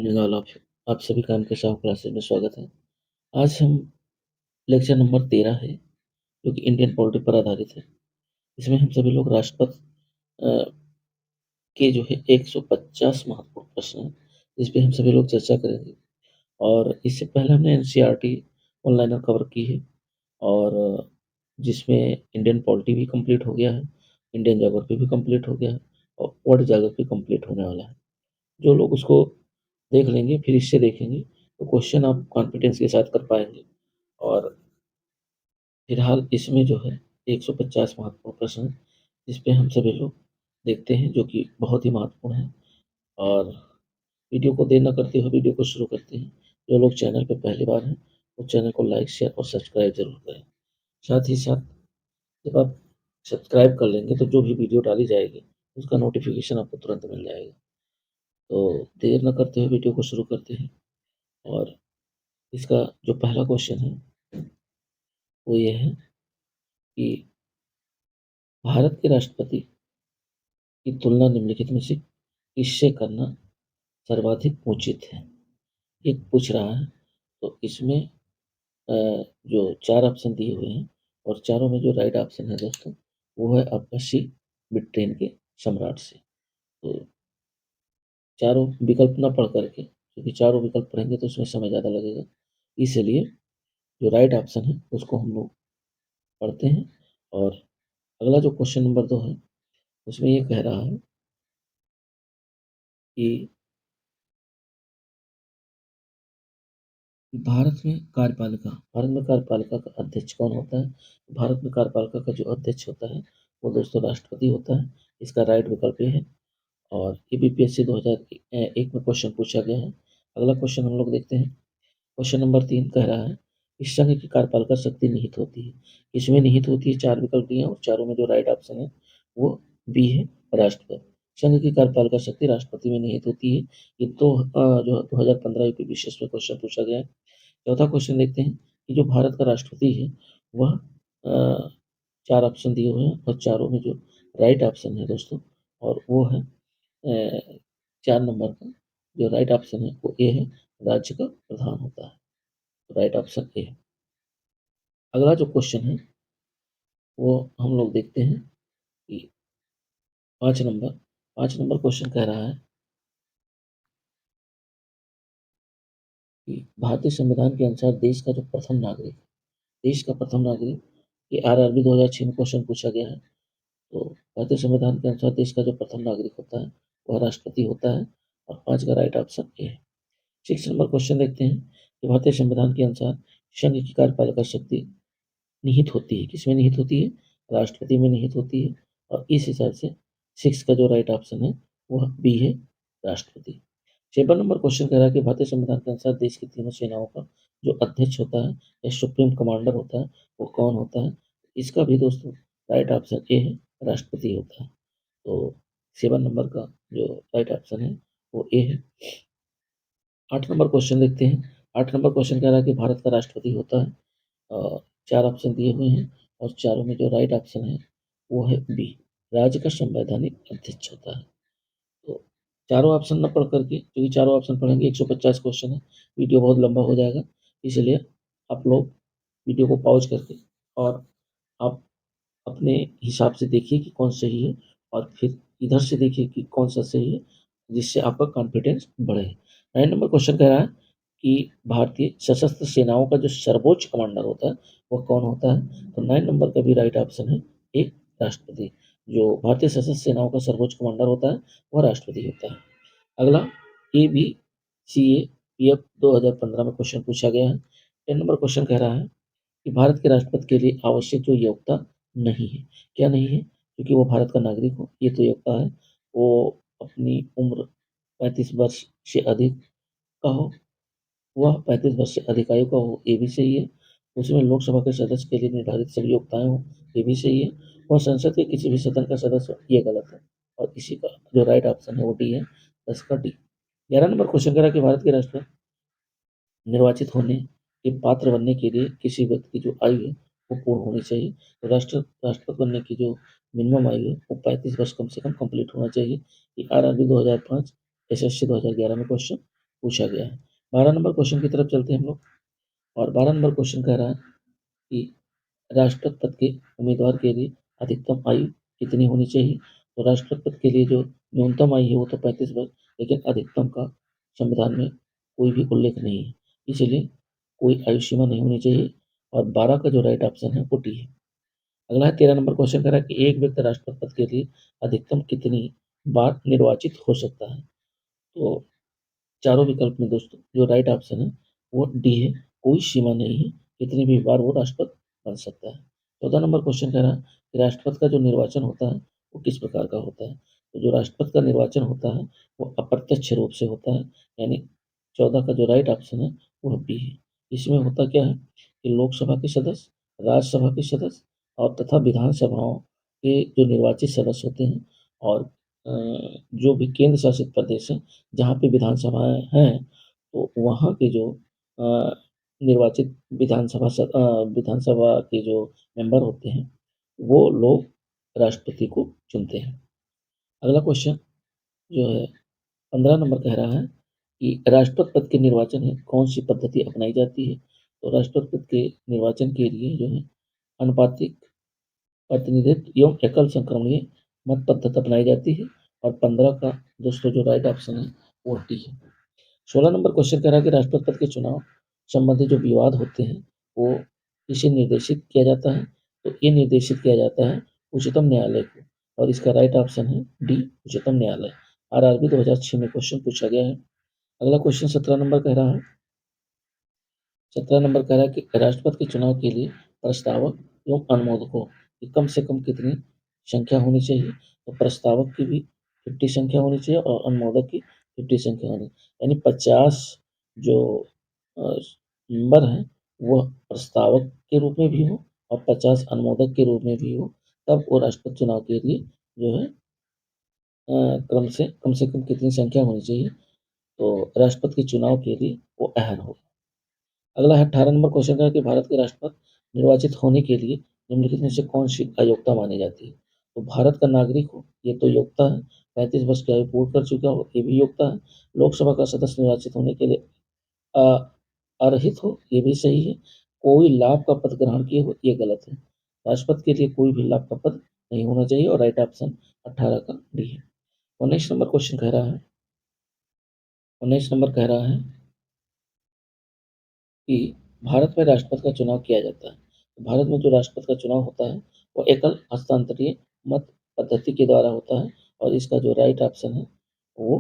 Evening all of आप सभी का इनके शाह क्लासेस में स्वागत है। आज हम लेक्चर नंबर 13 है जो कि इंडियन पॉलिटी पर आधारित है। इसमें हम सभी लोग राष्ट्रपति अ, के जो है 150 महत्वपूर्ण प्रश्न हैं जिस पे हम सभी लोग चर्चा करेंगे। और इससे पहले हमने एनसीईआरटी ऑनलाइनर कवर की है और जिसमें इंडियन पॉलिटी भी कंप्लीट हो गया है, इंडियन ज्योग्राफी भी कंप्लीट हो गया है और वर्ल्ड ज्योग्राफी कंप्लीट होने वाला है। जो लोग उसको देख लेंगे फिर इससे देखेंगे तो क्वेश्चन आप कॉन्फिडेंस के साथ कर पाएंगे। और फिलहाल इसमें जो है 150 महत्वपूर्ण प्रश्न हैं, जिस पे हम सभी लोग देखते हैं जो कि बहुत ही महत्वपूर्ण है। और वीडियो को देर न करते हुए वीडियो को शुरू करते हैं। जो लोग चैनल पर पहली बार हैं वो चैनल को लाइक शेयर और सब्सक्राइब जरूर करें। साथ ही साथ जब आप सब्सक्राइब कर लेंगे तो जो भी वीडियो डाली जाएगी उसका नोटिफिकेशन आपको तुरंत मिल जाएगा। तो देर न करते हुए वीडियो को शुरू करते हैं। और इसका जो पहला क्वेश्चन है वो ये है कि भारत के राष्ट्रपति की तुलना निम्नलिखित में से किससे करना सर्वाधिक उचित है? ये पूछ रहा है। तो इसमें जो 4 ऑप्शन दिए हुए हैं और चारों में जो राइट ऑप्शन है दोस्तों वो है आपका सी, ब्रिटेन के सम्राट से। तो चारों विकल्प ना पढ़ करके, क्योंकि चारों विकल्प पढ़ेंगे तो उसमें समय ज़्यादा लगेगा, इसलिए जो राइट ऑप्शन है उसको हम लोग पढ़ते हैं। और अगला जो क्वेश्चन नंबर 2 है उसमें ये कह रहा है कि भारत में कार्यपालिका का अध्यक्ष कौन होता है? भारत में कार्यपालिका का जो अध्यक्ष होता है वो दोस्तों राष्ट्रपति होता है। इसका राइट विकल्प ये है। और ये बीपीएससी 2001 में क्वेश्चन पूछा गया है। अगला क्वेश्चन हम लोग देखते हैं। क्वेश्चन नंबर 3 कह रहा है इस संघ की कार्यपालिका शक्ति निहित होती है। इसमें निहित होती है, 4 विकल्प दिए हैं और चारों में जो राइट ऑप्शन है वो बी है, राष्ट्रपति। संघ की कार्यपालिका शक्ति राष्ट्रपति में निहित होती है। ये तो जो 2015 यूपी विशेष में क्वेश्चन पूछा गया है। चौथा क्वेश्चन देखते हैं कि जो भारत का राष्ट्रपति है वह 4 ऑप्शन दिए हुए हैं और चारों में जो राइट ऑप्शन है दोस्तों और वो है 4 नंबर का जो राइट ऑप्शन है वो ए है, राज्य का प्रधान होता है। Right option A. अगला जो क्वेश्चन है वो हम लोग देखते हैं कि 5 नंबर क्वेश्चन कह रहा है कि भारतीय संविधान के अनुसार देश का प्रथम नागरिक, ये आरआरबी 2006 में क्वेश्चन पूछा गया है। तो भारतीय संविधान के अनुसार देश का जो प्रथम नागरिक होता है वह राष्ट्रपति होता है और 5 का राइट ऑप्शन ए है। 6 नंबर क्वेश्चन देखते हैं कि भारतीय संविधान के अनुसार संघ की कार्यपालिका शक्ति निहित होती है, किसमें निहित होती है? राष्ट्रपति में निहित होती है। और इस हिसाब से 6 का जो राइट ऑप्शन है वह बी है, राष्ट्रपति। 7 नंबर क्वेश्चन कह रहा है कि भारतीय संविधान के अनुसार देश की तीनों सेनाओं का जो अध्यक्ष होता है या सुप्रीम कमांडर होता है वो कौन होता है? इसका भी दोस्तों राइट ऑप्शन ए है, राष्ट्रपति होता है। तो 7 नंबर का जो राइट ऑप्शन है वो ए है। 8 नंबर क्वेश्चन देखते हैं। 8 नंबर क्वेश्चन कह रहा है कि भारत का राष्ट्रपति होता है। 4 ऑप्शन दिए हुए हैं और चारों में जो राइट ऑप्शन है वो है बी, राज्य का संवैधानिक अध्यक्ष होता है। तो चारों ऑप्शन न पढ़ करके, क्योंकि चारों ऑप्शन पढ़ेंगे 150 क्वेश्चन है, वीडियो बहुत लंबा हो जाएगा, इसलिए आप लोग वीडियो को पॉज करके और आप अपने हिसाब से देखिए कि कौन सही है और फिर इधर से देखिए कि कौन सा सही है, जिससे आपका कॉन्फिडेंस बढ़े। 9 नंबर क्वेश्चन कह रहा है कि भारतीय सशस्त्र सेनाओं का जो सर्वोच्च कमांडर होता है वो कौन होता है? तो 9 नंबर का भी राइट ऑप्शन है ए, राष्ट्रपति। जो भारतीय सशस्त्र सेनाओं का सर्वोच्च कमांडर होता है वह राष्ट्रपति होता है। अगला A B C A P F 2015 में क्वेश्चन पूछा गया है। 10 नंबर क्वेश्चन कह रहा है कि भारत के राष्ट्रपति के लिए आवश्यक जो योग्यता नहीं है, क्या नहीं है? क्योंकि वो भारत का नागरिक हो, ये तो योग्यता है। वो अपनी उम्र 35 वर्ष से अधिक का हो, वह 35 वर्ष से अधिक आयु का हो, ये भी सही है। उसमें लोकसभा के सदस्य के लिए निर्धारित सभी योग्यताएं हो, ये भी सही है। वह संसद के किसी भी सदन का सदस्य हो, ये गलत है। और इसी का जो राइट ऑप्शन है वो डी है, 10 का डी। 11 नंबर क्वेश्चन कह रहा है कि भारत के राष्ट्रपति निर्वाचित होने के पात्र बनने के लिए किसी व्यक्ति की जो आयु है वो पूर्ण होनी चाहिए। तो राष्ट्रपति बनने की जो मिनिमम आयु है वो 35 वर्ष कम से कम कंप्लीट होना चाहिए। ये आरआरबी 2005, एसएससी 2011 में क्वेश्चन पूछा गया है। 12 नंबर क्वेश्चन की तरफ चलते हैं हम लोग, और 12 नंबर क्वेश्चन कह रहा है कि राष्ट्रपति पद के उम्मीदवार के लिए अधिकतम आयु कितनी होनी चाहिए। तो राष्ट्रपति के लिए जो न्यूनतम आयु है वो तो 35 वर्ष, लेकिन अधिकतम का संविधान में कोई भी उल्लेख नहीं है, इसलिए कोई आयु सीमा नहीं होनी चाहिए, और 12 का जो राइट ऑप्शन है वो डी है। अगला है 13 नंबर क्वेश्चन कह रहा है कि एक व्यक्ति राष्ट्रपति पद के लिए अधिकतम कितनी बार निर्वाचित हो सकता है। तो चारों विकल्प में दोस्तों जो राइट ऑप्शन है वो डी है, कोई सीमा नहीं है, कितनी भी बार वो राष्ट्रपति बन सकता है। 14 नंबर क्वेश्चन कह रहा है कि राष्ट्रपति का जो निर्वाचन होता है वो किस प्रकार का होता है। तो जो राष्ट्रपति का निर्वाचन होता है वो अप्रत्यक्ष रूप से होता है, यानी 14 का जो राइट ऑप्शन है वो बी है। इसमें होता क्या है कि लोकसभा के सदस्य, राज्यसभा के सदस्य और तथा विधानसभाओं के जो निर्वाचित सदस्य होते हैं, और जो भी केंद्र शासित प्रदेश हैं जहाँ पे विधानसभाएं हैं, तो वहाँ के जो अ, निर्वाचित विधानसभा के जो मेंबर होते हैं वो लोग राष्ट्रपति को चुनते हैं। अगला क्वेश्चन जो है 15 नंबर कह रहा है कि राष्ट्रपति पद के निर्वाचन में कौन सी पद्धति अपनाई जाती है। तो राष्ट्रपति पद के निर्वाचन के लिए जो है अनुपातिक प्रतिनिधित्व एवं एकल संक्रमणीय मत पद्धति अपनाई जाती है, और 15 का दोस्तों जो राइट ऑप्शन है वो डी है। 16 नंबर क्वेश्चन कह रहा है कि राष्ट्रपति पद के चुनाव संबंधी जो विवाद होते हैं वो किसे निर्देशित किया जाता है। तो ये निर्देशित किया जाता है उच्चतम न्यायालय को, और इसका राइट ऑप्शन है डी, उच्चतम न्यायालय। आरआरबी 2006 में क्वेश्चन पूछा गया है। अगला क्वेश्चन 17 नंबर कह रहा है, 17 नंबर कह रहा है कि राष्ट्रपति के चुनाव के लिए प्रस्तावक एवं अनुमोदकों की कम से कम कितनी संख्या होनी चाहिए। तो प्रस्तावक की भी 50 संख्या होनी चाहिए और अनुमोदक की 50 संख्या होनी, यानी 50 जो मेंबर हैं वह प्रस्तावक के रूप में भी हो और 50 अनुमोदक के रूप में भी हो, तब वो राष्ट्रपति चुनाव के लिए जो है कम से कम कितनी संख्या होनी चाहिए। तो राष्ट्रपति के चुनाव के लिए वो अहम हो। अगला है 18 नंबर क्वेश्चन है कि भारत के राष्ट्रपति निर्वाचित होने के लिए निम्नलिखित में से कौन सी अयोग्यता मानी जाती है। तो भारत का नागरिक हो, ये तो योग्यता है। 35 वर्ष की आयु पूर्ण कर चुका हो, ये भी योग्यता है। लोकसभा का सदस्य निर्वाचित होने के लिए अर्हित हो, ये भी सही है। कोई लाभ का पद ग्रहण किए हो, ये गलत है। राष्ट्रपति के लिए कोई भी लाभ का पद नहीं होना चाहिए, और राइट ऑप्शन 18 का डी है। 19 नंबर क्वेश्चन कह रहा है, 19 नंबर कह रहा है कि भारत में राष्ट्रपति का चुनाव किया जाता है। तो भारत में जो राष्ट्रपति का चुनाव होता है वो एकल हस्तांतरीय मत पद्धति के द्वारा होता है, और इसका जो राइट ऑप्शन है वो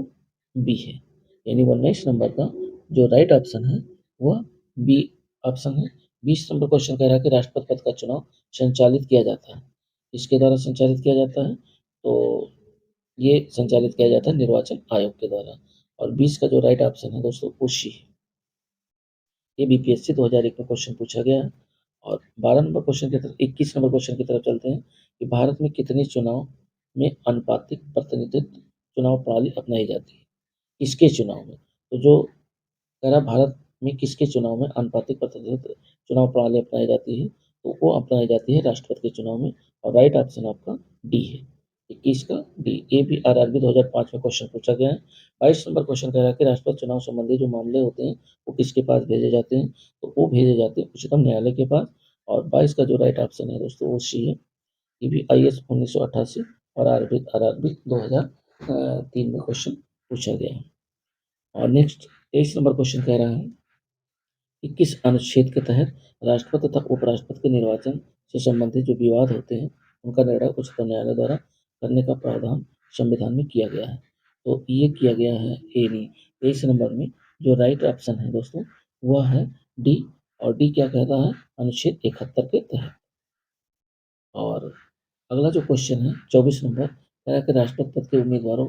बी है, यानी 19 नंबर का जो राइट ऑप्शन है वह बी ऑप्शन है। 20 नंबर क्वेश्चन कह रहा है कि राष्ट्रपति पद का चुनाव संचालित किया जाता है, इसके द्वारा संचालित किया जाता है। तो ये संचालित किया जाता है निर्वाचन आयोग के द्वारा, और 20 का जो राइट ऑप्शन है दोस्तों वो सी है। ये बीपीएससी 2001 में क्वेश्चन पूछा गया है। और 12 नंबर क्वेश्चन की तरफ 21 नंबर क्वेश्चन की तरफ चलते हैं कि भारत में कितने चुनाव में अनुपातिक प्रतिनिधित्व चुनाव प्रणाली अपनाई जाती है, किसके चुनाव में। तो जो कह रहा भारत में किसके चुनाव में अनुपातिक प्रतिनिधित्व चुनाव प्रणाली अपनाई जाती है, तो वो अपनाई जाती है राष्ट्रपति के चुनाव में, और राइट ऑप्शन आपका डी है, 21 का डी। ये भी आरआरबी 2005 में क्वेश्चन पूछा गया है। 22 नंबर क्वेश्चन कह रहा है कि राष्ट्रपति चुनाव संबंधी जो मामले होते हैं वो किसके पास भेजे जाते हैं। तो वो भेजे जाते हैं उच्चतम न्यायालय के पास, और 22 का जो राइट ऑप्शन है दोस्तों वो सी है। ये भी IAS 1988 और आरआरबी 2003 में क्वेश्चन पूछा गया है। और नेक्स्ट 23 नंबर क्वेश्चन कह रहा है कि किस अनुच्छेद के तहत राष्ट्रपति तथा उपराष्ट्रपति के निर्वाचन से संबंधित जो विवाद होते हैं उनका निर्णय उच्चतम न्यायालय द्वारा करने का प्रावधान संविधान में किया गया है। तो ये किया गया है ए नहीं, 23 नंबर में जो राइट ऑप्शन है दोस्तों वह है डी, और डी क्या कहता है, अनुच्छेद 71 के तहत। और अगला जो क्वेश्चन है 24 नंबर कह रहा है कि राष्ट्रपति पद के उम्मीदवारों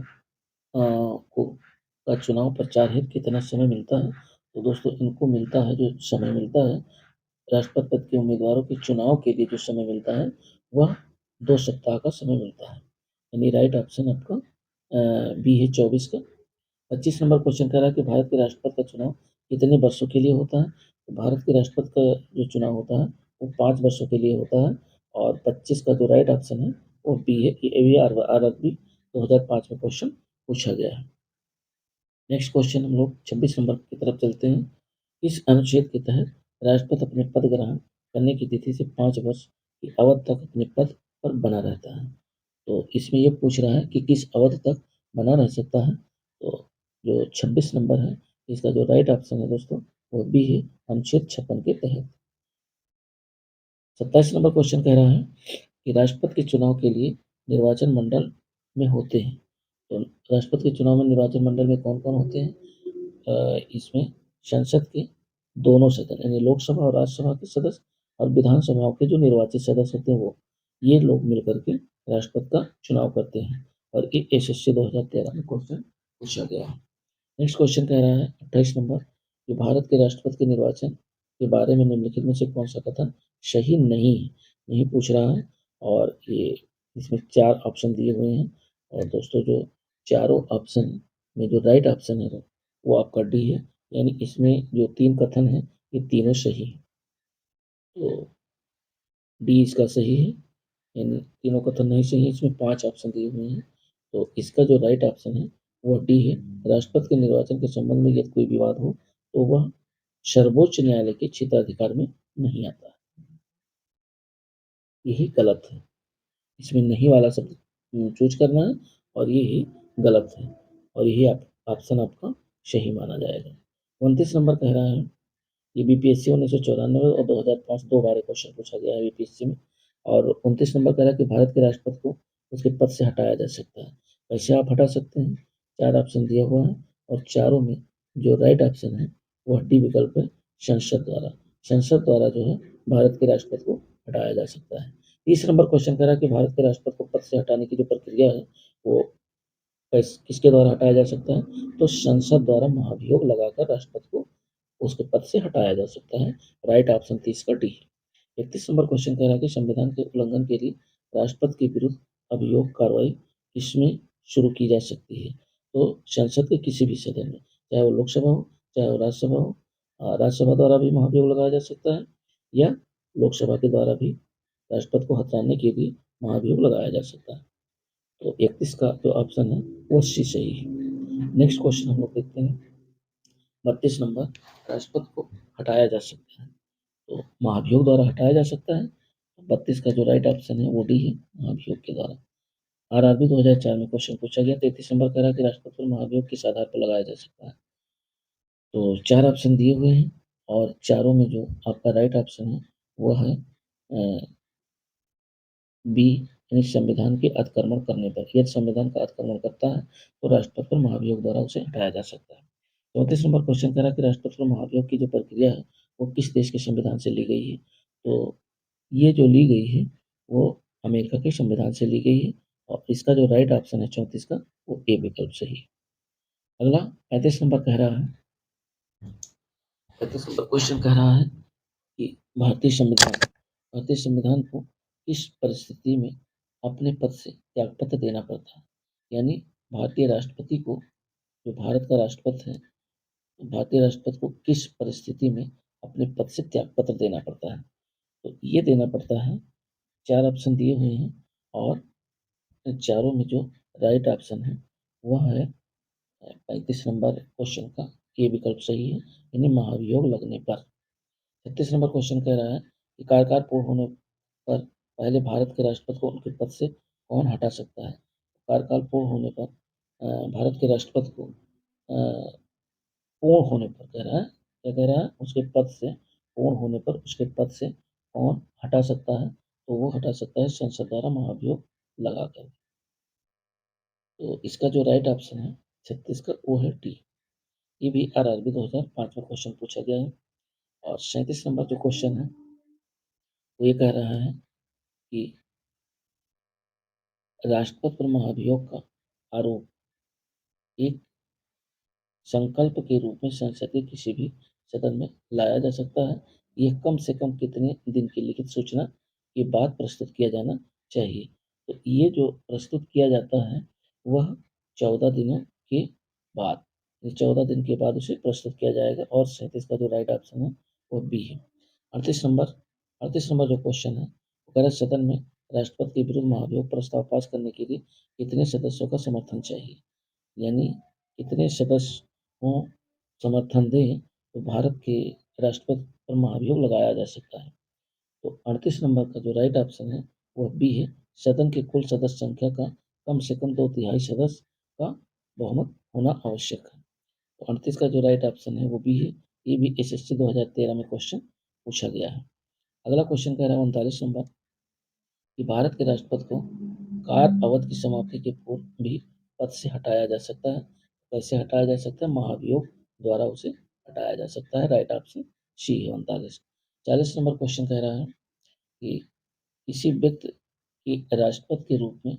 को का चुनाव प्रचार हेतु कितना समय मिलता है। तो दोस्तों इनको मिलता है, जो समय मिलता है राष्ट्रपति पद के उम्मीदवारों के चुनाव के लिए जो समय मिलता है वह 2 सप्ताह का समय मिलता है, यानी राइट ऑप्शन आपका बी है 24 का। 25 नंबर क्वेश्चन कह रहा है कि भारत के राष्ट्रपति का चुनाव कितने वर्षों के लिए होता है। तो भारत के राष्ट्रपति का जो चुनाव होता है वो 5 वर्षों के लिए होता है, और 25 का जो राइट ऑप्शन है वो बी है। ये भी आरआरबी 2005 में क्वेश्चन पूछा गया है। नेक्स्ट क्वेश्चन हम लोग 26 नंबर की तरफ चलते हैं। इस अनुच्छेद के तहत राष्ट्रपति अपने पद ग्रहण करने की तिथि से 5 वर्ष की अवधि तक अपने पद पर बना रहता है। तो इसमें ये पूछ रहा है कि किस अवधि तक बना रह सकता है। तो जो 26 नंबर है, इसका जो राइट ऑप्शन है दोस्तों, वो बी है, अनुच्छेद 56 के तहत। 27 नंबर क्वेश्चन कह रहा है कि राष्ट्रपति के चुनाव के लिए निर्वाचन मंडल में होते हैं। तो राष्ट्रपति के चुनाव में निर्वाचन मंडल में कौन कौन होते हैं? इसमें संसद के दोनों सदन यानी लोकसभा और राज्यसभा के सदस्य और विधानसभाओं के जो निर्वाचित सदस्य होते हैं वो ये लोग मिलकर के राष्ट्रपति का चुनाव करते हैं। और ये एसएससी 2013 में क्वेश्चन पूछा गया है। नेक्स्ट क्वेश्चन कह रहा है 28 नंबर कि भारत के राष्ट्रपति के निर्वाचन के बारे में निम्नलिखित में से कौन सा कथन सही नहीं है, नहीं पूछ रहा है। और ये इसमें 4 ऑप्शन दिए हुए हैं। और दोस्तों जो चारों ऑप्शन में जो राइट ऑप्शन है वो आपका डी है, यानी इसमें जो 3 कथन है ये तीनों सही है। तो डी इसका सही है, यानी तीनों कथन नहीं सही है। इसमें 5 ऑप्शन दिए हुए हैं। तो इसका जो राइट ऑप्शन है वो डी है। राष्ट्रपति के निर्वाचन के संबंध में यदि कोई विवाद हो तो वह सर्वोच्च न्यायालय के क्षेत्राधिकार में नहीं आता है। यही गलत है। इसमें नहीं वाला शब्द चूज करना है और ये ही गलत है। और यही ऑप्शन आपका सही माना जाएगा। 29 नंबर कह रहा है ये बीपीएससी 1994 और 2005 दो बार क्वेश्चन पूछा गया है बीपीएससी में। और 29 नंबर कह रहा है कि भारत के राष्ट्रपति को उसके पद से हटाया जा सकता है। कैसे आप हटा सकते हैं? 4 ऑप्शन दिया हुआ है और चारों में जो राइट ऑप्शन है वह डी विकल्प है, संसद द्वारा। संसद द्वारा जो है भारत के राष्ट्रपति को हटाया जा सकता है। 30 नंबर क्वेश्चन कह रहा है कि भारत के राष्ट्रपति को पद से हटाने की जो प्रक्रिया है वो किसके द्वारा हटाया जा सकता है? तो संसद द्वारा महाभियोग लगाकर राष्ट्रपति को उसके पद से हटाया जा सकता है। राइट ऑप्शन 30 का डी है। 31 नंबर क्वेश्चन कह रहा है कि संविधान के उल्लंघन के लिए राष्ट्रपति के विरुद्ध अभियोग कार्रवाई किसमें शुरू की जा सकती है? तो संसद के किसी भी सदन में, चाहे वो लोकसभा हो चाहे वो राज्यसभा हो। राज्यसभा द्वारा भी महाभियोग लगाया जा सकता है या लोकसभा के द्वारा भी राष्ट्रपति को हटाने के लिए महाभियोग लगाया जा सकता है। तो 31 का जो ऑप्शन है वो सी सही है। नेक्स्ट क्वेश्चन हम लोग देखते हैं 32 नंबर, राष्ट्रपति को हटाया जा सकता है तो महाभियोग द्वारा हटाया जा सकता है। 32 का जो राइट ऑप्शन है वो डी है, महाभियोग के द्वारा। आरआरबी 2004 में क्वेश्चन पूछा गया। 33 नंबर कह रहा है कि राष्ट्रपति पर महाभियोग किस आधार पर लगाया जा सकता है। तो 4 ऑप्शन दिए हुए हैं और चारों में जो आपका राइट ऑप्शन है वह है बी, यानी संविधान के अतिक्रमण करने पर। यदि संविधान का अतिक्रमण करता है तो राष्ट्रपति पर महाभियोग द्वारा उसे हटाया जा सकता है। 34 नंबर क्वेश्चन कह रहा है कि राष्ट्रपति पर महाभियोग की जो प्रक्रिया है वो किस देश के संविधान से ली गई है। तो ये जो ली गई है वो अमेरिका के संविधान से ली गई है। और इसका जो राइट ऑप्शन है 34 का वो ए विकल्प सही है। अगला 35 नंबर कह रहा है, 35 नंबर क्वेश्चन कह रहा है कि भारतीय संविधान को किस परिस्थिति में अपने पद से त्यागपत्र देना पड़ता है। यानी भारतीय राष्ट्रपति को, जो भारत का राष्ट्रपति है, तो भारतीय राष्ट्रपति को किस परिस्थिति में अपने पद से त्यागपत्र देना पड़ता है। तो ये देना पड़ता है, 4 ऑप्शन दिए हुए हैं और इन चारों में जो राइट ऑप्शन है वह है 35 नंबर क्वेश्चन का ए विकल्प सही है, यानी महाभियोग लगने पर। 36 नंबर क्वेश्चन कह रहा है कि कार्यकाल पूर्ण होने पर पहले भारत के राष्ट्रपति को उनके पद से कौन हटा सकता है। कार्यकाल पूर्ण होने पर भारत के राष्ट्रपति को पूर्ण होने पर कह रहा है, क्या कह रहा है, उसके पद से पूर्ण होने पर उसके पद से कौन हटा सकता है। तो वो हटा सकता है संसद द्वारा महाभियोग लगाकर। तो इसका जो राइट ऑप्शन है 36 का वो है डी। ये भी आरआरबी 2005 में क्वेश्चन पूछा गया है। और 37 नंबर जो क्वेश्चन है वो ये कह रहा है कि राष्ट्रपति पर महाभियोग का आरोप एक संकल्प के रूप में संसद के किसी भी सदन में लाया जा सकता है। यह कम से कम कितने दिन की लिखित सूचना के बाद प्रस्तुत किया जाना चाहिए। तो ये जो प्रस्तुत किया जाता है वह 14 दिनों के बाद, 14 दिन के बाद उसे प्रस्तुत किया जाएगा। और 37 का जो राइट ऑप्शन है वो बी है। 38 नंबर 38 नंबर जो क्वेश्चन है वो कह रहा है सदन में राष्ट्रपति के विरुद्ध महाभियोग प्रस्ताव पास करने के लिए कितने सदस्यों का समर्थन चाहिए। यानी कितने सदस्य हो समर्थन दें तो भारत के राष्ट्रपति पर महाभियोग लगाया जा सकता है। तो 38 नंबर का जो राइट ऑप्शन है वह बी है। सदन की कुल सदस्य संख्या का कम से कम 2/3 सदस्य का बहुमत होना आवश्यक है। तो 38 का जो राइट ऑप्शन है वो बी है। ये भी एसएससी 2013 में क्वेश्चन पूछा गया है। अगला क्वेश्चन कह रहा है 39 नंबर कि भारत के राष्ट्रपति को कार्य अवधि की समाप्ति के पूर्व भी पद से हटाया जा सकता है। कैसे हटाया जा सकता है? महाभियोग द्वारा उसे हटाया जा सकता है। राइट ऑप्शन सी है 39। 40 नंबर क्वेश्चन कह रहा है कि किसी व्यक्ति के राष्ट्रपति के रूप में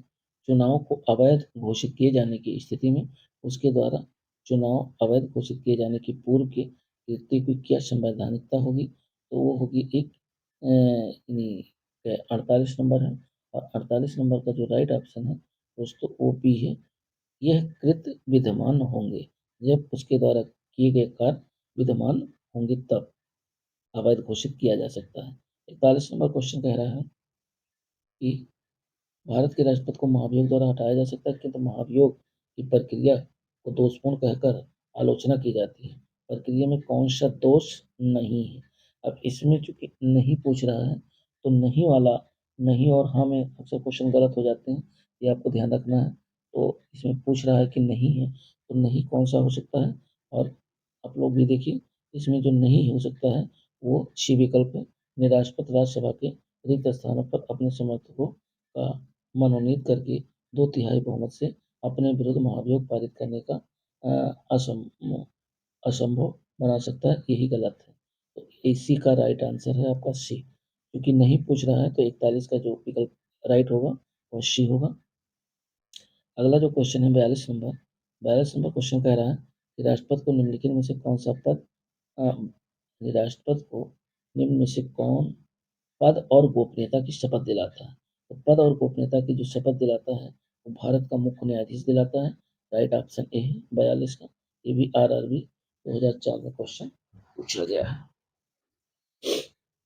चुनाव को अवैध घोषित किए जाने की स्थिति में उसके द्वारा चुनाव अवैध घोषित किए जाने की पूर्व के कृत्य की क्या संवैधानिकता होगी? तो वो होगी एक 48 नंबर है। और 48 नंबर का जो राइट ऑप्शन है दोस्तों वो बी है। यह कृत्य विद्यमान होंगे जब उसके द्वारा किए गए कार्य विद्यमान होंगे तब अवैध घोषित किया जा सकता है। 41 नंबर क्वेश्चन कह रहा है कि भारत के राष्ट्रपति को महाभियोग द्वारा हटाया जा सकता है, किंतु महाभियोग की प्रक्रिया को दोषपूर्ण कहकर आलोचना की जाती है। प्रक्रिया में कौन सा दोष नहीं है? अब इसमें चूंकि नहीं पूछ रहा है तो नहीं वाला नहीं और हाँ में अक्सर क्वेश्चन गलत हो जाते हैं, ये आपको ध्यान रखना है। तो इसमें पूछ रहा है कि नहीं है तो नहीं कौन सा हो सकता है? और आप लोग भी देखिए इसमें जो नहीं हो सकता है वो सी विकल्प है। निराश्रित राज्यसभा के रिक्त स्थानों पर अपने समर्थकों का मनोनीत करके 2/3 बहुमत से अपने विरुद्ध महाभियोग पारित करने का असंभव बना सकता है, यही गलत है। तो इसी का राइट आंसर है आपका सी। क्योंकि नहीं पूछ रहा है तो 41 का जो विकल्प राइट होगा वो सी होगा। अगला जो क्वेश्चन है 42 नंबर क्वेश्चन कह रहा है कि राष्ट्रपति को निम्नलिखित में से कौन सा पद अ, राष्ट्रपति को निम्न में से कौन पद और गोपनीयता की शपथ दिलाता है? तो पद और गोपनीयता की जो शपथ दिलाता है वो भारत का मुख्य न्यायाधीश दिलाता है। राइट ऑप्शन ए है 42 का। ये भी आरआरबी 2004 में क्वेश्चन पूछा गया है।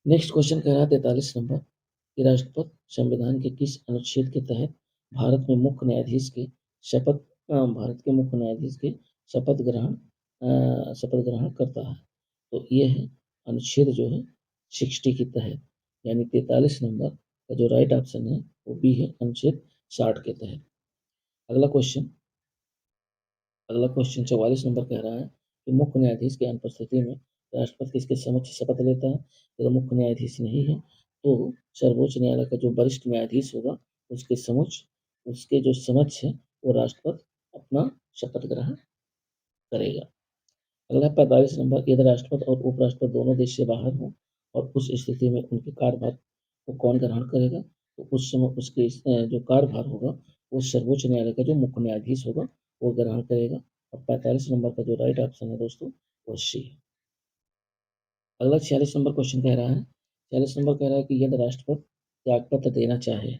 नेक्स्ट क्वेश्चन कह रहा है 43 नंबर कि राष्ट्रपति संविधान के किस अनुच्छेद के तहत भारत में मुख्य न्यायाधीश के शपथ भारत के मुख्य न्यायाधीश के शपथ ग्रहण करता है? तो ये है अनुच्छेद जो है 60 के तहत, यानी 43 नंबर का जो राइट ऑप्शन है वो बी है अनुच्छेद 60 के तहत। अगला क्वेश्चन अगला क्वेश्चन 44 नंबर कह रहा है कि मुख्य न्यायाधीश की अनुपस्थिति में राष्ट्रपति किसके समक्ष शपथ लेता है? अगर मुख्य न्यायाधीश नहीं है तो सर्वोच्च न्यायालय का जो वरिष्ठ न्यायाधीश होगा उसके समक्ष उसके जो समक्ष है वो राष्ट्रपति अपना शपथ ग्रहण करेगा। अगला 45 नंबर यदि राष्ट्रपति और उपराष्ट्रपति दोनों देश से बाहर हों और उस स्थिति में उनके कार्यभार को कौन ग्रहण करेगा? तो उस समय उसके जो कार्यभार होगा वो सर्वोच्च न्यायालय का जो मुख्य न्यायाधीश होगा वो ग्रहण करेगा। और 45 नंबर का जो राइट ऑप्शन है दोस्तों वो सी है। अगला 46 नंबर क्वेश्चन कह रहा है 46 नंबर कह रहा है कि यदि राष्ट्रपति त्यागपत्र देना चाहे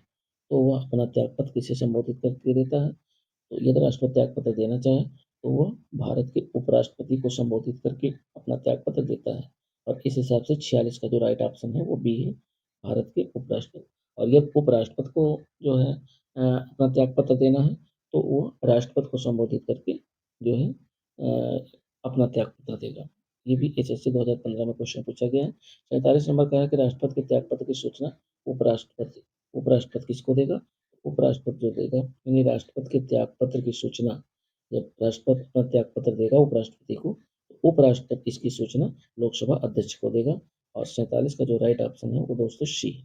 तो वह अपना त्यागपत्र किसे संबोधित करके देता है? तो यदि राष्ट्रपति त्यागपत्र देना चाहे तो वह भारत के उपराष्ट्रपति को संबोधित करके अपना त्यागपत्र देता है। और इस हिसाब से 46 का जो राइट ऑप्शन है वो बी है, भारत के उपराष्ट्रपति। और यदि उपराष्ट्रपति को जो है अपना त्यागपत्र देना है तो वो राष्ट्रपति को संबोधित करके जो है अपना त्यागपत्र देगा। ये भी एसएससी 2015 में क्वेश्चन पूछा गया है। 47 नंबर का है कि राष्ट्रपति के त्यागपत्र की सूचना उपराष्ट्रपति उपराष्ट्रपति किसको देगा? उपराष्ट्रपति जो देगा, यानी राष्ट्रपति के त्यागपत्र की सूचना जब राष्ट्रपति अपना त्यागपत्र देगा उपराष्ट्रपति को तो उपराष्ट्रपति इसकी सूचना लोकसभा अध्यक्ष को देगा। और 47 का जो राइट ऑप्शन है वो दोस्तों सी है।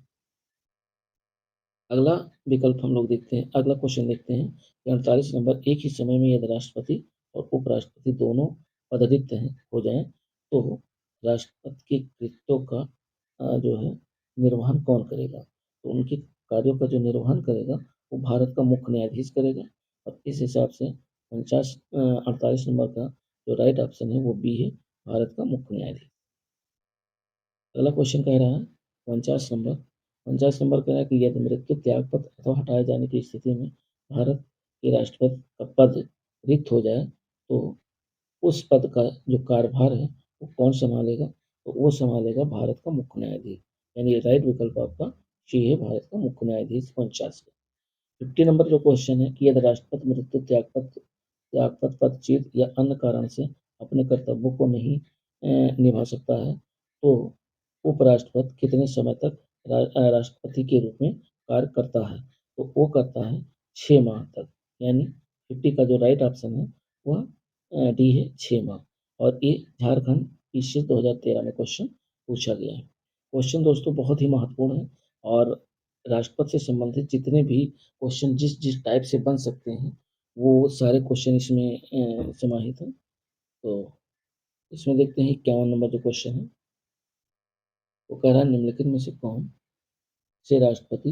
अगला विकल्प हम लोग देखते हैं, अगला क्वेश्चन देखते हैं कि 48 नंबर एक ही समय में यदि राष्ट्रपति और उपराष्ट्रपति दोनों पद रिक्त हो जाएं तो राष्ट्रपति के कृत्यों का जो है निर्वहन कौन करेगा? तो उनके कार्यों का जो निर्वहन करेगा वो भारत का मुख्य न्यायाधीश करेगा। और इस हिसाब से 48 नंबर का जो राइट ऑप्शन है वो बी है, भारत का मुख्य न्यायाधीश। अगला क्वेश्चन कह रहा है 49 नंबर कह रहा है कि यदि मृत्यु त्यागपत्र अथवा हटाए जाने की स्थिति में भारत के राष्ट्रपति का पद रिक्त हो जाए तो उस पद का जो कार्यभार है वो कौन संभालेगा? तो वो संभालेगा भारत का मुख्य न्यायाधीश। यानी ये राइट विकल्प आपका सी है, भारत का मुख्य न्यायाधीश 49 का। 50 नंबर जो क्वेश्चन है कि यदि राष्ट्रपति मृत्यु त्यागपत्र त्यागपत्र पदच्युत या अन्य कारण से अपने कर्तव्यों को नहीं निभा सकता है तो उपराष्ट्रपति कितने समय तक राष्ट्रपति के रूप में कार्य करता है? तो वो करता है 6 माह तक, यानी 50 का जो राइट ऑप्शन है वह डी है, 6 माह। और ये झारखंड पीसीएस 2013 में क्वेश्चन पूछा गया है। क्वेश्चन दोस्तों बहुत ही महत्वपूर्ण है और राष्ट्रपति से संबंधित जितने भी क्वेश्चन जिस जिस टाइप से बन सकते हैं वो सारे क्वेश्चन इसमें समाहित हैं। तो इसमें देखते हैं 51 नंबर जो क्वेश्चन है वो कह रहा है निम्नलिखित में से कौन से राष्ट्रपति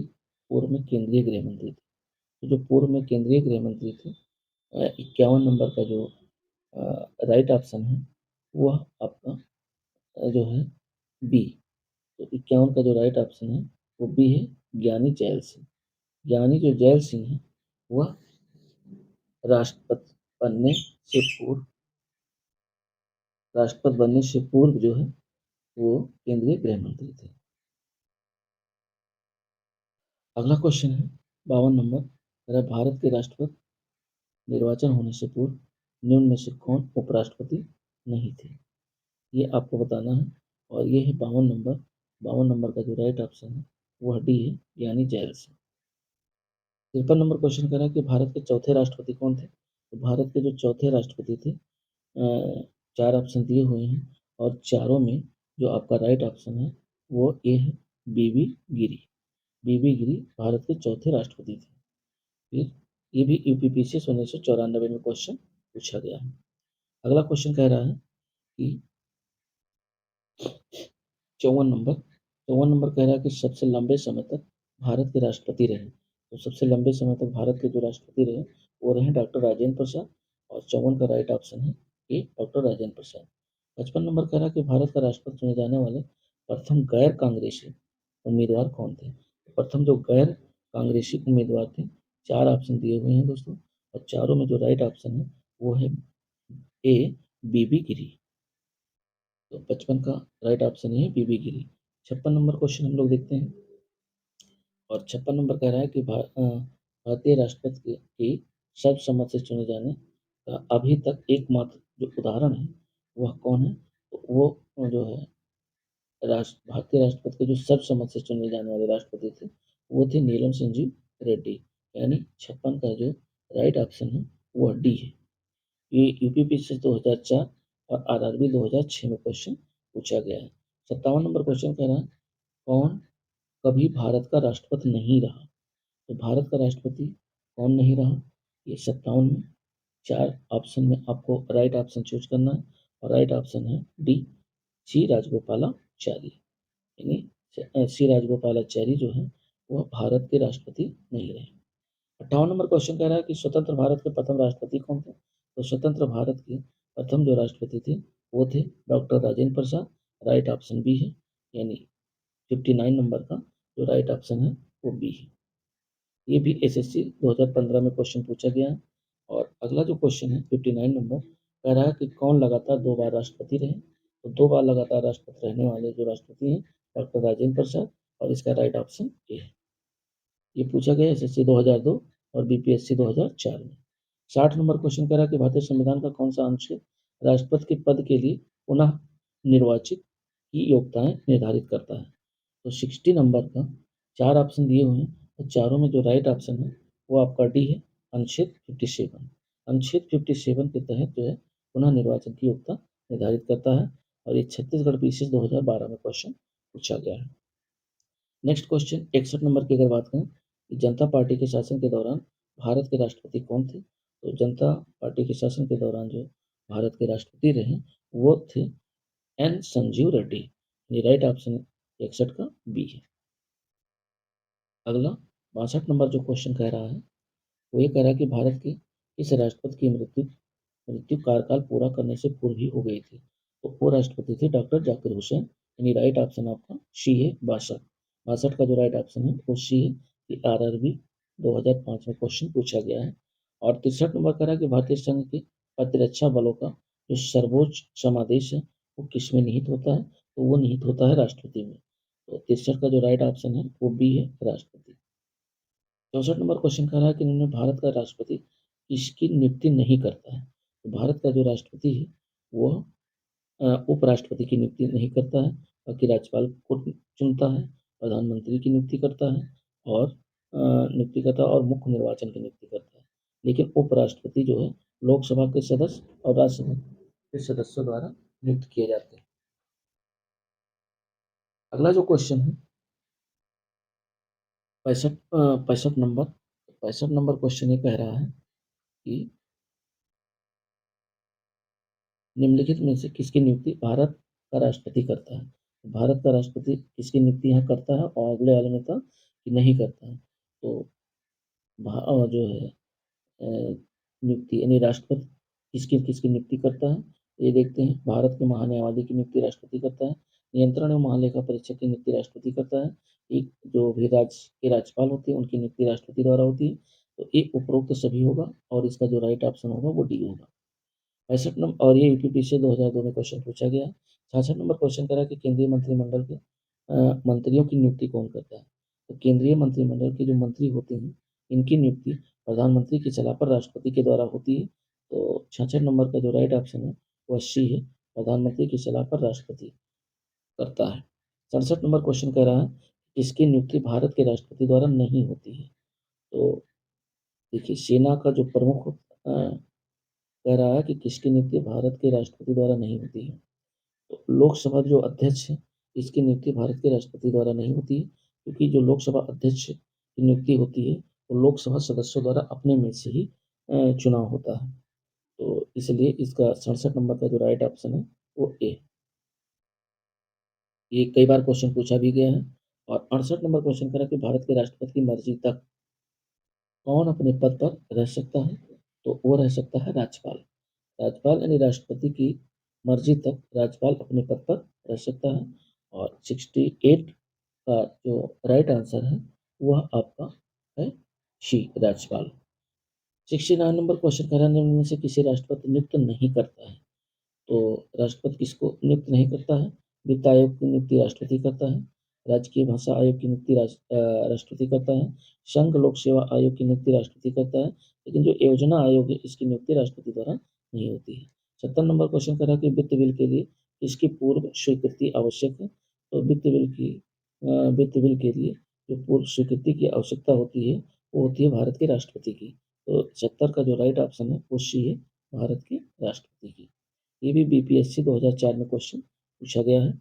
पूर्व में केंद्रीय गृह मंत्री थे? तो जो पूर्व में केंद्रीय गृह मंत्री थे 51 नंबर का जो राइट ऑप्शन है वह आपका जो है बी। तो 51 का जो राइट ऑप्शन है वो बी है, ज्ञानी जैल सिंह। ज्ञानी जो जैल सिंह है वह राष्ट्रपति बनने से पूर्व राष्ट्रपति बनने से पूर्व जो है वो केंद्रीय गृह मंत्री थे। अगला क्वेश्चन है 52 नंबर, अगर भारत के राष्ट्रपति निर्वाचन होने से पूर्व निम्न में से कौन उपराष्ट्रपति नहीं थे? ये आपको बताना है और ये है 52 नंबर। 52 नंबर का जो राइट ऑप्शन है वह डी है, यानी जैल सिंह। 53 नंबर क्वेश्चन कर रहा है कि भारत के चौथे राष्ट्रपति कौन थे? तो भारत के जो चौथे राष्ट्रपति थे 4 ऑप्शन दिए हुए हैं और चारों में जो आपका राइट ऑप्शन है वो ए है, बीबी गिरी। बीबी गिरी भारत के चौथे राष्ट्रपति थे। फिर ये भी यूपीपीसी 1994 में क्वेश्चन पूछा गया है। अगला क्वेश्चन कह रहा है कि 54 नंबर कह रहा है कि सबसे लंबे समय तक भारत के राष्ट्रपति रहे। तो सबसे लंबे समय तक भारत के जो राष्ट्रपति रहे वो रहे डॉक्टर राजेंद्र प्रसाद और 54 का राइट ऑप्शन है ए, डॉक्टर राजेंद्र प्रसाद। 55 नंबर कह रहा है कि भारत का राष्ट्रपति चुने जाने वाले प्रथम गैर कांग्रेसी उम्मीदवार कौन थे? प्रथम जो गैर कांग्रेसी उम्मीदवार थे 4 ऑप्शन दिए हुए हैं दोस्तों और चारों में जो राइट ऑप्शन है वो है ए, बीबी गिरी। तो 55 का राइट ऑप्शन है बीबी गिरी। 56 नंबर क्वेश्चन हम लोग देखते हैं और 56 नंबर कह रहा है कि भारतीय राष्ट्रपति की सर्वसम्मति से चुने जाने का अभी तक एकमात्र जो उदाहरण है वह कौन है? तो वो जो है भारतीय राष्ट्रपति के जो सर्वसम्मति से चुने जाने वाले राष्ट्रपति थे वो थे नीलम संजीव रेड्डी, यानी 56 का जो राइट ऑप्शन है वह डी है। ये यूपीपीसी 2004 और आरआरबी 2006 में क्वेश्चन पूछा गया है। 57 नंबर क्वेश्चन कह रहा है कौन कभी भारत का राष्ट्रपति नहीं रहा? तो भारत का राष्ट्रपति कौन नहीं रहा? ये 57 में 4 ऑप्शन में आपको राइट ऑप्शन चूज करना है और राइट ऑप्शन है डी, सी राजगोपालाचारी। यानी सी राजगोपालाचारी जो है वह भारत के राष्ट्रपति नहीं रहे। 58 नंबर क्वेश्चन कह रहा है कि स्वतंत्र भारत के प्रथम राष्ट्रपति कौन थे? तो स्वतंत्र भारत के प्रथम जो राष्ट्रपति थे वो थे doctor Rajendra Prasad. Right option B है, यानी 59 नंबर का जो राइट ऑप्शन है वो बी है। ये भी एसएससी 2015 में क्वेश्चन पूछा गया है। और अगला जो क्वेश्चन है 59 नंबर कह रहा है कि कौन लगातार 2 बार राष्ट्रपति रहे? तो 2 बार लगातार राष्ट्रपति रहने वाले जो राष्ट्रपति हैं डॉक्टर राजेंद्र प्रसाद और इसका राइट ऑप्शन ए है। ये पूछा गया एसएससी 2002 और बीपीएससी 2004 में। 60 नंबर क्वेश्चन कह रहा है कि भारतीय संविधान का कौन सा अनुच्छेद राष्ट्रपति के पद के लिए पुनः निर्वाचित की योग्यताएं निर्धारित करता है? तो 60 नंबर का 4 ऑप्शन दिए हुए हैं और चारों में जो राइट ऑप्शन है वो आपका डी है, अनुच्छेद 57। अनुच्छेद 57 के तहत जो है पुनः निर्वाचन की योग्यता निर्धारित करता है और ये छत्तीसगढ़ पीसीएस 2012 में क्वेश्चन पूछा गया है। नेक्स्ट क्वेश्चन 61 नंबर की अगर बात करें कि जनता पार्टी के शासन के दौरान भारत के राष्ट्रपति कौन थे? तो जनता पार्टी के शासन के दौरान जो भारत के राष्ट्रपति रहे वो थे एन संजीव रेड्डी। ये राइट ऑप्शन 61 का बी है। अगला 62 नंबर जो क्वेश्चन कह रहा है वो ये कह रहा है कि भारत के इस राष्ट्रपति की मृत्यु मृत्यु कार्यकाल पूरा करने से पूर्व ही हो गई थी। तो वो राष्ट्रपति थे डॉक्टर जाकिर हुसैन। यानी राइट ऑप्शन आपका सी है, 62। 62 का जो राइट ऑप्शन है वो सी है कि आरआरबी 2005 में क्वेश्चन पूछा गया है। और 63 नंबर कह रहा है कि भारतीय संघ के प्रतिरक्षा बलों का जो सर्वोच्च समादेश है वो किस में निहित होता है? तो वो निहित होता है राष्ट्रपति में। तो 63 का जो राइट ऑप्शन है वो बी है, राष्ट्रपति। 64 नंबर क्वेश्चन कह रहा है कि इन्होंने भारत का राष्ट्रपति किसकी नियुक्ति नहीं करता है? तो भारत का जो राष्ट्रपति है वह उपराष्ट्रपति की नियुक्ति नहीं करता है, बाकी राज्यपाल को चुनता है, प्रधानमंत्री की नियुक्ति करता है और नियुक्ति करता है और मुख्य निर्वाचन की नियुक्ति करता है। लेकिन उपराष्ट्रपति जो है लोकसभा के सदस्य और राज्यसभा के सदस्यों द्वारा नियुक्त किए जाते हैं। अगला जो क्वेश्चन है 65 नंबर क्वेश्चन ये कह रहा है कि निम्नलिखित में से किसकी नियुक्ति भारत का राष्ट्रपति करता है? भारत का राष्ट्रपति किसकी नियुक्ति यहाँ करता है और अगले वाले में था कि नहीं करता है। तो जो है नियुक्ति यानी राष्ट्रपति किसकी किसकी नियुक्ति करता है, ये देखते हैं। भारत के महान्यायवादी की नियुक्ति राष्ट्रपति करता है, नियंत्रण एवं महालेखा परीक्षक की नियुक्ति राष्ट्रपति करता है, एक जो भी राज्य के राज्यपाल होते हैं उनकी नियुक्ति राष्ट्रपति द्वारा होती है। तो ये उपरोक्त सभी होगा और इसका जो राइट ऑप्शन होगा वो डी होगा। 65 नंबर और ये यूपीपी से 2002 में क्वेश्चन पूछा गया है। 66 नंबर क्वेश्चन करा कि केंद्रीय मंत्रिमंडल के मंत्रियों की नियुक्ति कौन करता है? तो केंद्रीय मंत्रिमंडल के जो मंत्री होते हैं इनकी नियुक्ति प्रधानमंत्री की सलाह पर राष्ट्रपति के द्वारा होती है। तो 66 नंबर का जो राइट ऑप्शन है वो 80 है, प्रधानमंत्री की सलाह पर राष्ट्रपति करता है। 67 नंबर क्वेश्चन कह रहा है किसकी नियुक्ति भारत के राष्ट्रपति द्वारा नहीं होती है? तो देखिए सेना का जो प्रमुख कह रहा है कि किसकी नियुक्ति भारत के राष्ट्रपति द्वारा नहीं होती है। तो लोकसभा जो अध्यक्ष है इसकी नियुक्ति भारत के राष्ट्रपति द्वारा नहीं होती है, क्योंकि जो लोकसभा अध्यक्ष की नियुक्ति होती है वो लोकसभा सदस्यों द्वारा अपने में से ही चुनाव होता है। तो इसलिए इसका 67 नंबर का जो राइट ऑप्शन है वो ए। ये कई बार क्वेश्चन पूछा भी गया है। और 68 नंबर क्वेश्चन करा कि भारत के राष्ट्रपति की मर्जी तक कौन अपने पद पर रह सकता है? तो वो रह सकता है राज्यपाल। राज्यपाल यानी राष्ट्रपति की मर्जी तक राज्यपाल अपने पद पर रह सकता है। और 68 का जो राइट आंसर है वह आपका है सी, राज्यपाल। 69 नंबर क्वेश्चन कह रहा है निम्न में से किसी राष्ट्रपति नियुक्त नहीं करता है? तो राष्ट्रपति किसको नियुक्त नहीं करता है? वित्त आयोग की नियुक्ति राष्ट्रपति करता है, राजकीय भाषा आयोग की नियुक्ति राष्ट्रपति करता है, संघ लोक सेवा आयोग की नियुक्ति राष्ट्रपति करता है, लेकिन जो योजना आयोग है इसकी नियुक्ति राष्ट्रपति द्वारा नहीं होती है। 70 नंबर क्वेश्चन कर रहा है कि वित्त बिल के लिए किसकी पूर्व स्वीकृति आवश्यक है? तो वित्त बिल के लिए जो पूर्व स्वीकृति की आवश्यकता होती है वो होती है भारत के राष्ट्रपति की। तो 70 का जो राइट ऑप्शन है वो सी है, भारत के राष्ट्रपति की। ये भी बीपीएससी 2004 में क्वेश्चन पूछा गया है।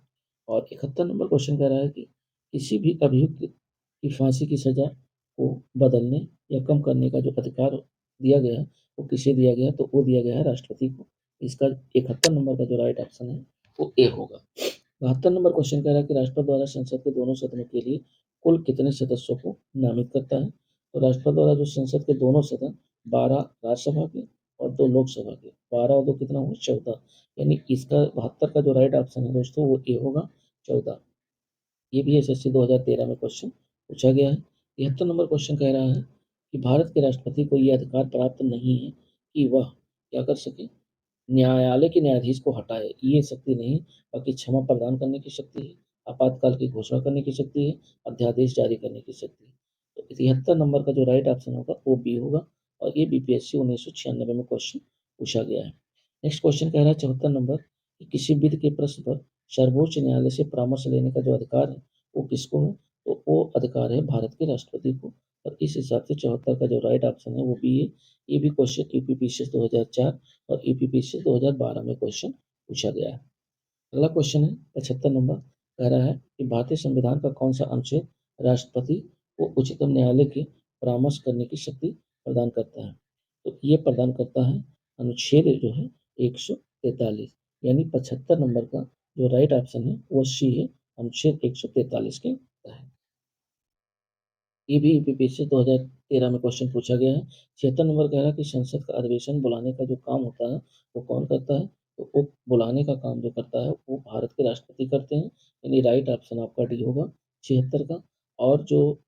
और 71 नंबर क्वेश्चन कह रहा है कि किसी भी अभियुक्त की फांसी की सजा को बदलने या कम करने का जो अधिकार दिया गया है वो किसे दिया गया है? तो वो दिया गया है राष्ट्रपति को। इसका 71 नंबर का जो राइट ऑप्शन है वो ए होगा। 72 नंबर क्वेश्चन कह रहा है कि राष्ट्रपति द्वारा संसद के दोनों सदनों के लिए कुल कितने सदस्यों को नामित करता है? तो राष्ट्रपति द्वारा जो संसद के दोनों सदन 12 राज्यसभा के और 2 लोकसभा के, 12 और 2 कितना हुआ 14, यानी इसका 72 का जो राइट ऑप्शन है दोस्तों वो ए होगा, 14। ये भी एसएससी 2013 में क्वेश्चन पूछा गया है। 73 नंबर क्वेश्चन कह रहा है कि भारत के राष्ट्रपति को ये अधिकार प्राप्त नहीं है कि वह क्या कर सके, न्यायालय के न्यायाधीश को हटाए, ये शक्ति नहीं, बाकी क्षमा प्रदान करने की शक्ति है, आपातकाल की घोषणा करने की शक्ति है, अध्यादेश जारी करने की शक्ति है। तो 73 नंबर का जो राइट ऑप्शन होगा वो बी होगा और ये बीपीएससी 1996 में क्वेश्चन पूछा गया है। नेक्स्ट क्वेश्चन कह रहा है 74 नंबर कि किसी विधि के प्रश्न पर सर्वोच्च न्यायालय से परामर्श लेने का जो अधिकार है वो किसको है? तो वो अधिकार है भारत के राष्ट्रपति को। और इस हिसाब से 74 का जो राइट ऑप्शन है वो बी है। ये भी क्वेश्चन यूपीपीसीएस 2004 और ईपीपीसी 2012 में क्वेश्चन पूछा गया है। अगला क्वेश्चन है 75 नंबर, कह रहा है कि भारतीय संविधान का कौन सा अनुच्छेद राष्ट्रपति को उच्चतम न्यायालय के परामर्श करने की शक्ति प्रदान करता है? तो ये प्रदान करता है अनुच्छेद जो है 143, यानी 75 नंबर का जो राइट ऑप्शन है वो सी है, अनुच्छेद 143 के तहत। ये भी यूपीपीएससी 2013 में क्वेश्चन पूछा गया है। 76 नंबर कह रहा है कि संसद का अधिवेशन बुलाने का जो काम होता है वो कौन करता है? तो वो बुलाने का काम जो करता है वो भारत के राष्ट्रपति करते हैं, यानी राइट ऑप्शन आपका डी होगा 76 का। और जो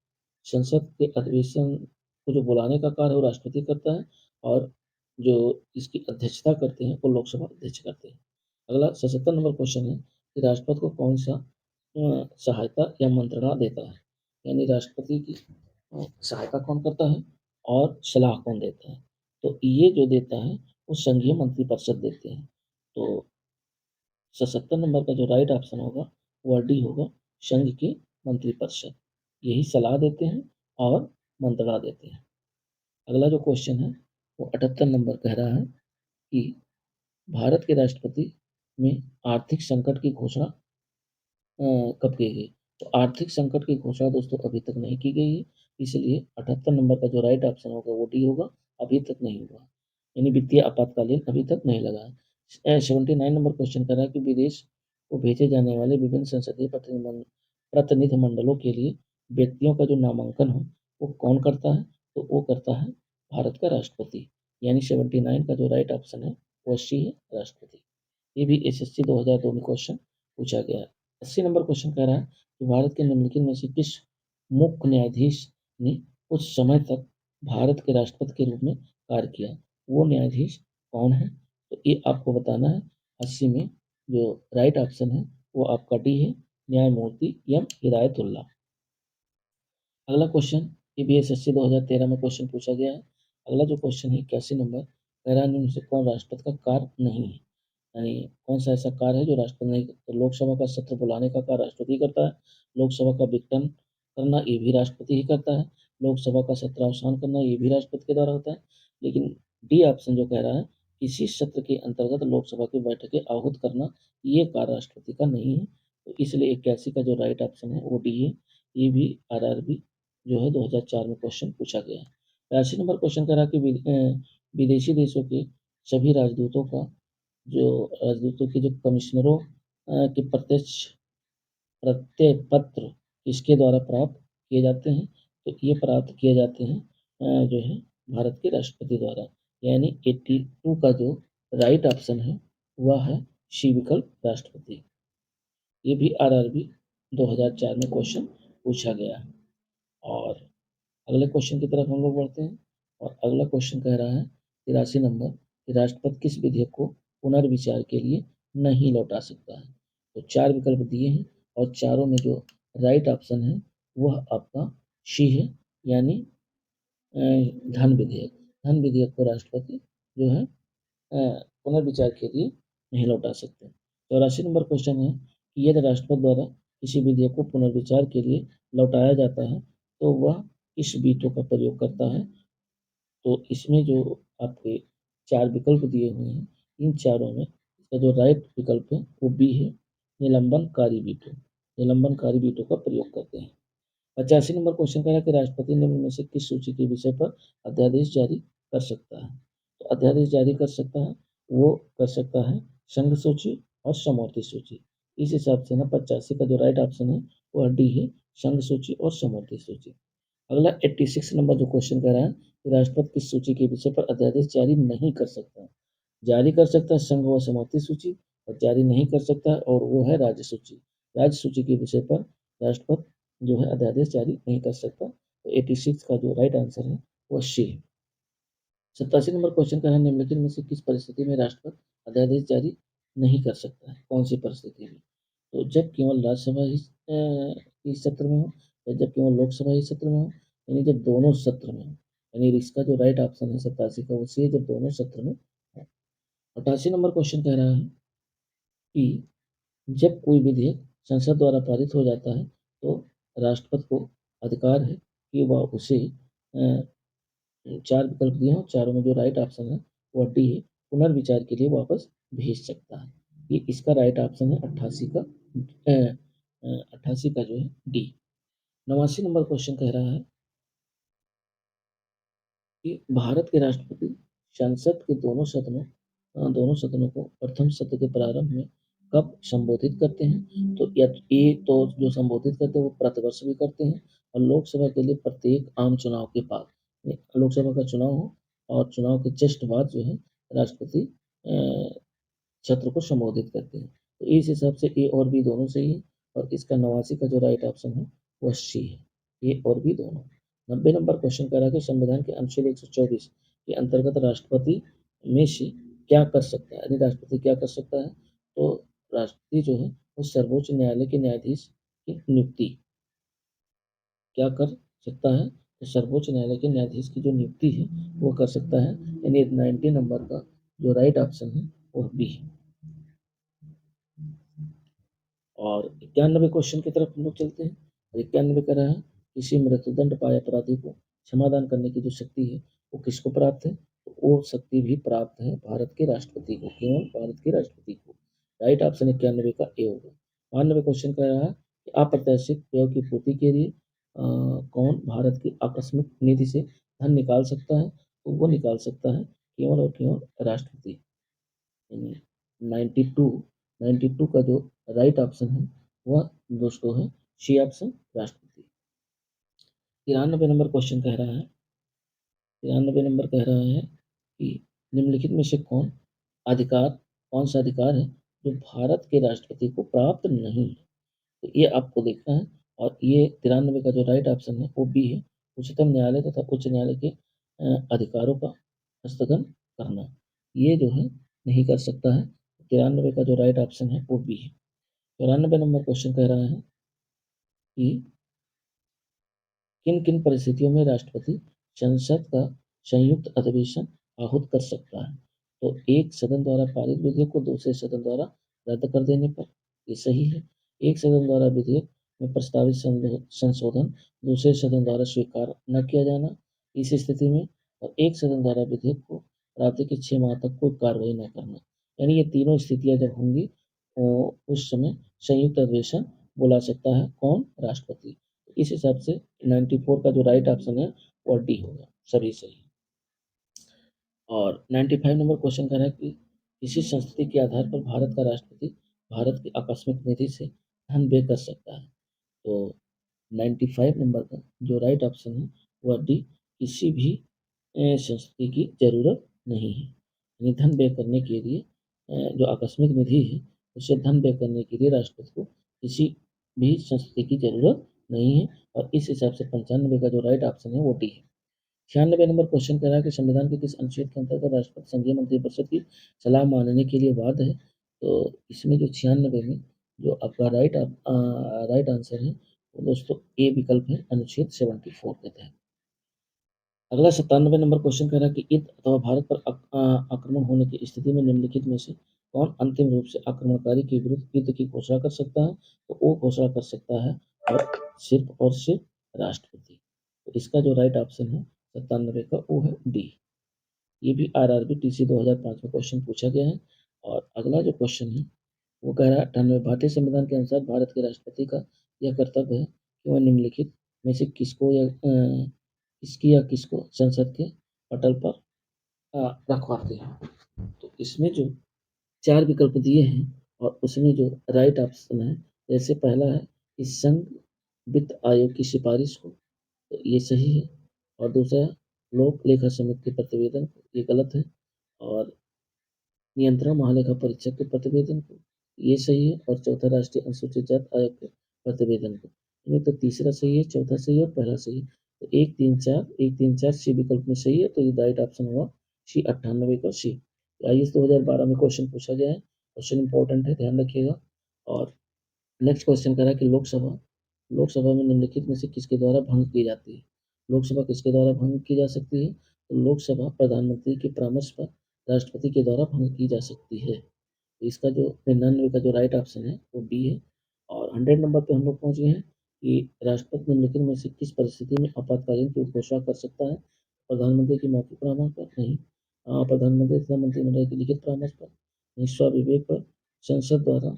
संसद के अधिवेशन को जो बुलाने का कार्य है वो राष्ट्रपति करता है और जो इसकी अध्यक्षता करते हैं वो लोकसभा अध्यक्ष करते हैं। अगला 77 नंबर क्वेश्चन है कि राष्ट्रपति को कौन सा सहायता या मंत्रणा देता है, यानी राष्ट्रपति की सहायता कौन करता है और सलाह कौन देता है? तो ये जो देता है वो संघीय मंत्रिपरिषद देते हैं। तो 77 नंबर का जो राइट ऑप्शन होगा वह डी होगा, संघ की मंत्रिपरिषद। यही सलाह देते हैं और मंत्रणा देते हैं। अगला जो क्वेश्चन है वो 78 नंबर कह रहा है कि भारत के राष्ट्रपति में आर्थिक संकट की घोषणा कब की गई? तो आर्थिक संकट की घोषणा दोस्तों अभी तक नहीं की गई है, इसलिए 78 नंबर का जो राइट ऑप्शन होगा वो डी होगा, अभी तक नहीं हुआ। यानी वित्तीय आपातकालीन अभी तक नहीं लगा है। 79 नंबर क्वेश्चन कर रहा है कि विदेश को भेजे जाने वाले विभिन्न संसदीय प्रतिनिधिमंडलों के लिए व्यक्तियों का जो नामांकन है वो कौन करता है? तो वो करता है भारत का राष्ट्रपति। यानी 79 का जो राइट ऑप्शन है वो सी है, राष्ट्रपति। ये भी एसएससी 2002 में क्वेश्चन पूछा गया है। 80 नंबर क्वेश्चन कह रहा है कि भारत के निम्नलिखित में से किस मुख्य न्यायाधीश ने कुछ समय तक भारत के राष्ट्रपति के रूप में कार्य किया? वो न्यायाधीश कौन है? तो ये आपको बताना है। 80 में जो राइट ऑप्शन है वो आपका डी है, न्यायमूर्ति एम हिदायतुल्ला। अगला क्वेश्चन ये भी एसएससी 2013 में क्वेश्चन पूछा गया है। अगला जो क्वेश्चन है 81 नंबर कह रहा है निम्न से कौन राष्ट्रपति का कार्य नहीं है? यानी कौन सा ऐसा कार्य है जो राष्ट्रपति नहीं? तो लोकसभा का सत्र बुलाने का कार्य राष्ट्रपति करता है, लोकसभा का विघटन करना ये भी राष्ट्रपति ही करता है, लोकसभा का सत्र अवसान करना ये भी राष्ट्रपति के द्वारा होता है। लेकिन डी ऑप्शन जो कह रहा है किसी सत्र के अंतर्गत लोकसभा की बैठकें आहूत करना ये कार्य राष्ट्रपति का नहीं है, तो इसलिए 81 का जो राइट ऑप्शन है वो डी है। ये भी आरआरबी जो है 2004 में क्वेश्चन पूछा गया है। 82 नंबर क्वेश्चन कह रहा है कि विदेशी देशों के सभी राजदूतों का जो राजदूतों के जो कमिश्नरों के प्रत्यक्ष प्रत्यय पत्र किसके द्वारा प्राप्त किए जाते हैं? तो ये प्राप्त किए जाते हैं जो है भारत के राष्ट्रपति द्वारा। यानी 82 का जो राइट ऑप्शन है वह है सी विकल्प, राष्ट्रपति। ये भी आरआरबी 2004 में क्वेश्चन पूछा गया है। और अगले क्वेश्चन की तरफ हम लोग बढ़ते हैं और अगला क्वेश्चन कह रहा है 83 नंबर कि राष्ट्रपति किस विधेयक को पुनर्विचार के लिए नहीं लौटा सकता है? तो 4 विकल्प दिए हैं और चारों में जो राइट ऑप्शन है वह आपका सी है, यानी धन विधेयक। धन विधेयक को राष्ट्रपति जो है पुनर्विचार के लिए नहीं लौटा सकते। 84 नंबर क्वेश्चन है कि यदि राष्ट्रपति द्वारा किसी विधेयक को पुनर्विचार के लिए लौटाया जाता है तो वह किस वीटो का प्रयोग करता है? तो इसमें जो आपके 4 विकल्प दिए हुए हैं इन चारों में इसका जो राइट विकल्प है वो बी है, निलंबनकारी वीटो। निलंबनकारी वीटो का प्रयोग करते हैं। 85 नंबर क्वेश्चन कह रहा है कि राष्ट्रपति निम्न में से किस सूची के विषय पर अध्यादेश जारी कर सकता है? तो अध्यादेश जारी कर सकता है वो कर सकता है संघ सूची और समवर्ती सूची। इस हिसाब से ना 85 का जो राइट ऑप्शन है वह डी है, संघ सूची और समवर्ती सूची। अगला 86 नंबर जो क्वेश्चन कह रहा है कि राष्ट्रपति किस सूची के विषय पर अध्यादेश जारी नहीं कर सकता? जारी कर सकता है संघ व समवर्ती सूची और जारी नहीं कर सकता है और वो है राज्य सूची। राज्य सूची के विषय पर राष्ट्रपति जो है अध्यादेश जारी नहीं कर सकता। तो 86 का जो राइट आंसर है वो सी है। 87 नंबर क्वेश्चन का है निम्नलिखित में से किस परिस्थिति में राष्ट्रपति अध्यादेश जारी नहीं कर सकता है? कौन सी परिस्थिति में? तो जब केवल राज्यसभा ही इस सत्र में हो या जब केवल लोकसभा ही सत्र में हो, यानी जब दोनों सत्र में हो। यानी इसका जो राइट ऑप्शन है 87 का वो सी है, जब दोनों सत्र में हो। 88 नंबर क्वेश्चन कह रहा है कि जब कोई विधेयक संसद द्वारा पारित हो जाता है तो राष्ट्रपति को अधिकार है कि वह उसे 4 विकल्प दिए हैं, चारों में जो राइट ऑप्शन है वो डी है, पुनर्विचार के लिए वापस भेज सकता है। ये इसका राइट ऑप्शन है 88 का जो है डी। 89 नंबर क्वेश्चन कह रहा है कि भारत के राष्ट्रपति संसद के दोनों सदनों को प्रथम सत्र के प्रारंभ में कब संबोधित करते हैं? तो या ए तो जो संबोधित करते हैं वो प्रतिवर्ष भी करते हैं और लोकसभा के लिए प्रत्येक आम चुनाव के बाद लोकसभा का चुनाव हो और चुनाव के जस्ट बाद जो है राष्ट्रपति सत्र को संबोधित करते हैं। तो इस हिसाब से ए और बी दोनों सही है और इसका 89 का जो राइट ऑप्शन है वह सी है, ए और बी दोनों। 90 नंबर क्वेश्चन कह रहा है कि संविधान के अनुच्छेद 124 के अंतर्गत राष्ट्रपति में से क्या कर सकता है? यानी राष्ट्रपति क्या कर सकता है? तो राष्ट्रपति जो है वो सर्वोच्च न्यायालय के न्यायाधीश की नियुक्ति क्या कर सकता है? तो सर्वोच्च न्यायालय के न्यायाधीश की जो नियुक्ति है वो कर सकता है। यानी 90 नंबर का जो राइट ऑप्शन है वो बी है। और 91 क्वेश्चन की तरफ हम लोग चलते हैं। और 91 कह रहा है किसी मृत्युदंड पाए अपराधी को क्षमादान करने की जो शक्ति है वो किसको प्राप्त है? तो वो शक्ति भी प्राप्त है भारत के राष्ट्रपति को। केवल भारत के राष्ट्रपति को। राइट ऑप्शन 91 का ए होगा। 92 क्वेश्चन कह रहा है कि अप्रत्याशित व्यय की पूर्ति के लिए कौन भारत की आकस्मिक निधि से धन निकाल सकता है? तो वो निकाल सकता है केवल और केवल राष्ट्रपति। 92 92 का जो राइट ऑप्शन है वह दोस्तों है सी ऑप्शन राष्ट्रपति। 93 नंबर क्वेश्चन कह रहा है 93 नंबर कह रहा है कि निम्नलिखित में से कौन सा अधिकार है जो भारत के राष्ट्रपति को प्राप्त नहीं है? तो ये आपको देखना है। और ये 93 का जो राइट ऑप्शन है वो बी है, उच्चतम न्यायालय तथा उच्च न्यायालय के अधिकारों का हस्तगन करना। ये जो है नहीं कर सकता है। 93 का जो राइट ऑप्शन है वो बी है। 94 नंबर क्वेश्चन कह रहा है कि किन किन परिस्थितियों में राष्ट्रपति संसद का संयुक्त अधिवेशन आहूत कर सकता है? तो एक सदन द्वारा पारित विधेयक को दूसरे सदन द्वारा रद्द कर देने पर, ये सही है। एक सदन द्वारा विधेयक में प्रस्तावित संशोधन दूसरे सदन द्वारा स्वीकार न किया जाना, इस स्थिति में। और एक सदन द्वारा विधेयक को प्राप्ति के 6 माह तक कोई कार्रवाई न करना। यानी ये तीनों स्थितियां जब होंगी तो उस समय संयुक्त अधिवेशन बुला सकता है कौन? राष्ट्रपति। इस हिसाब से 94 का जो राइट ऑप्शन है वो डी होगा, सभी सही। और 95 नंबर क्वेश्चन कर रहा है कि किसी संस्कृति के आधार पर भारत का राष्ट्रपति भारत की आकस्मिक निधि से धन व्यय कर सकता है? तो 95 नंबर का जो राइट ऑप्शन है वह डी, किसी भी संस्कृति की जरूरत नहीं है। यानी धन व्यय करने के लिए जो आकस्मिक निधि है उसे धन व्यय करने के लिए राष्ट्रपति को किसी भी संस्कृति की जरूरत नहीं है। और इस हिसाब से 95 का जो राइट ऑप्शन है वो डी है। 96 नंबर क्वेश्चन कह रहा है कि संविधान के किस अनुच्छेद के अंतर्गत राष्ट्रपति संघीय मंत्रिपरिषद की सलाह मानने के लिए बाध्य है? तो इसमें जो 96 में जो आपका राइट आंसर है वो दोस्तों ए विकल्प है, अनुच्छेद 74 के तहत। अगला 97 नंबर क्वेश्चन कह रहा है कि ईद अथवा भारत पर आक्रमण होने की स्थिति में निम्नलिखित में से कौन अंतिम रूप से आक्रमणकारी के विरुद्ध युद्ध की घोषणा कर सकता है? तो वो घोषणा कर सकता है और सिर्फ राष्ट्रपति। तो इसका जो राइट ऑप्शन है 97 का वो है डी। ये भी आरआरबी टीसी 2005 में क्वेश्चन पूछा गया है। और अगला जो क्वेश्चन है वो कह रहा है 98 भारतीय संविधान के अनुसार भारत के राष्ट्रपति का यह कर्तव्य है कि वह निम्नलिखित में से किसको संसद के पटल पर रखवाते हैं? तो इसमें जो 4 विकल्प दिए हैं और उसमें जो राइट ऑप्शन है, जैसे पहला है कि संघ वित्त आयोग की सिफारिश को, तो ये सही है। और दूसरा लोक लेखा समिति के प्रतिवेदन को, ये गलत है। और नियंत्रण महालेखा परीक्षक के प्रतिवेदन को, ये सही है। और चौथा राष्ट्रीय अनुसूचित जाति आयोग के प्रतिवेदन को। इनमें तो तीसरा सही है, चौथा सही है और पहला सही है। तो 1 3 4 सी विकल्प में सही है। तो ये राइट ऑप्शन हुआ सी 98 का सी। आईएएस 2012 में क्वेश्चन पूछा गया है, क्वेश्चन इंपॉर्टेंट है, ध्यान रखिएगा। और नेक्स्ट क्वेश्चन कह रहा है कि लोकसभा में निम्नलिखित में से किसके द्वारा भंग की जाती है? लोकसभा किसके द्वारा भंग की जा सकती है? तो लोकसभा प्रधानमंत्री के परामर्श पर राष्ट्रपति के द्वारा भंग की जा सकती है। तो इसका जो 99 का जो राइट ऑप्शन है वो बी है। और 100 नंबर पे हम लोग पहुंच गए हैं कि राष्ट्रपति निम्नलिखित में से किस परिस्थिति में आपातकालीन की घोषणा कर सकता है? प्रधानमंत्री की मौखिक परामर्श पर नहीं, प्रधानमंत्री तथा मंत्रिमंडल के लिखित परामर्श पर नहीं, स्वविवेक पर, संसद द्वारा।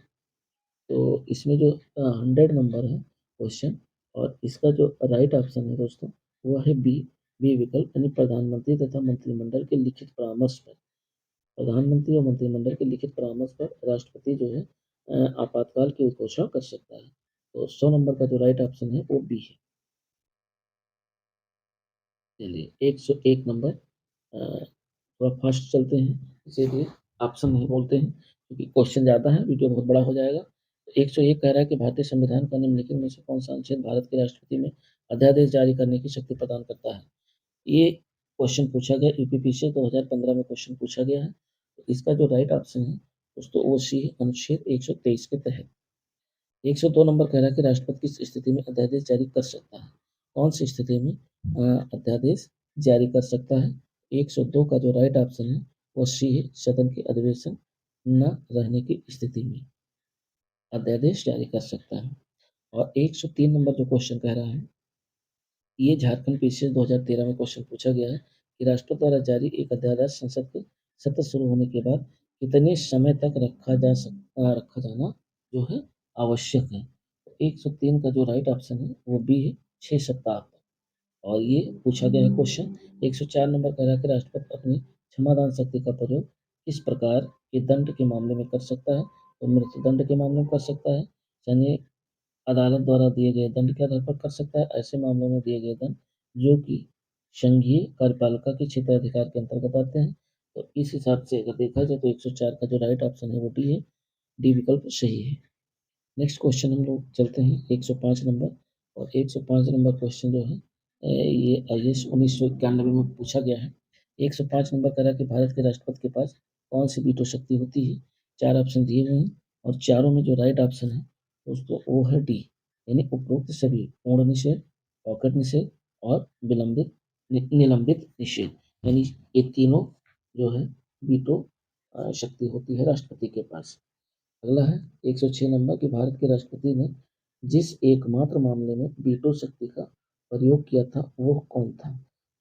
तो इसमें जो 100 नंबर है क्वेश्चन, और इसका जो राइट ऑप्शन है दोस्तों वो है बी विकल्प, यानी प्रधानमंत्री तथा मंत्रिमंडल के लिखित परामर्श पर। प्रधानमंत्री और मंत्रिमंडल के लिखित परामर्श पर राष्ट्रपति जो है आपातकाल की घोषणा कर सकता है। तो 100 नंबर का जो राइट ऑप्शन है वो बी है। चलिए 101 नंबर, थोड़ा फास्ट चलते हैं इसीलिए ऑप्शन नहीं बोलते हैं क्योंकि क्वेश्चन ज़्यादा है, वीडियो बहुत बड़ा हो जाएगा। 101 कह रहा है कि भारतीय संविधान का निम्नलिखित में से कौन सा अनुच्छेद भारत के राष्ट्रपति में अध्यादेश जारी करने की शक्ति प्रदान करता है? ये क्वेश्चन पूछा गया यूपीपीसी 2015 में क्वेश्चन पूछा गया है। तो इसका जो राइट ऑप्शन है दोस्तों वो सी है, अनुच्छेद 123 के तहत। 102 नंबर कह रहा है कि राष्ट्रपति किस स्थिति में अध्यादेश जारी कर सकता है? कौन सी स्थिति में अध्यादेश जारी कर सकता है? 102 का जो राइट ऑप्शन है वो सी है, सदन के अधिवेशन न रहने की स्थिति में। अध्यादेश जारी कर सकता है। और 103 नंबर जो क्वेश्चन कह रहा है, ये झारखंड पीसीएस 2013 में क्वेश्चन पूछा गया है कि राष्ट्रपति द्वारा जारी एक अध्यादेश संसद के सत्र शुरू होने के बाद कितने समय तक रखा जाना जो है आवश्यक है। तो 103 का जो राइट ऑप्शन है वो बी है, 6 सप्ताह तक। और ये पूछा गया है क्वेश्चन। 104 नंबर कह रहा है कि राष्ट्रपति अपनी क्षमादान शक्ति का प्रयोग किस प्रकार के दंड के मामले में कर सकता है। तो मृत्युदंड के मामले में कर सकता है, सैन्य अदालत द्वारा दिए गए दंड के आधार पर कर सकता है, ऐसे मामलों में दिए गए दंड जो कि संघीय कार्यपालिका के क्षेत्राधिकार के अंतर्गत आते हैं। तो इस हिसाब से अगर देखा जाए तो 104 का जो राइट ऑप्शन है वो डी है, डी विकल्प सही है। नेक्स्ट क्वेश्चन हम लोग चलते हैं 105 नंबर। और 105 नंबर क्वेश्चन जो है ये IAS 1991 में पूछा गया है। 105 नंबर कह रहा है कि भारत के राष्ट्रपति के पास कौन सी वीटो शक्ति होती है। 4 ऑप्शन दिए हुए हैं और चारों में जो राइट ऑप्शन है उसको वो है डी, यानी उपरोक्त सभी पूर्ण निषेध, पॉकेट निषेध और निलंबित निषेध, यानी ये तीनों जो है वीटो शक्ति होती है राष्ट्रपति के पास। अगला है 106 नंबर कि भारत के राष्ट्रपति ने जिस एकमात्र मामले में वीटो शक्ति का प्रयोग किया था वो कौन था।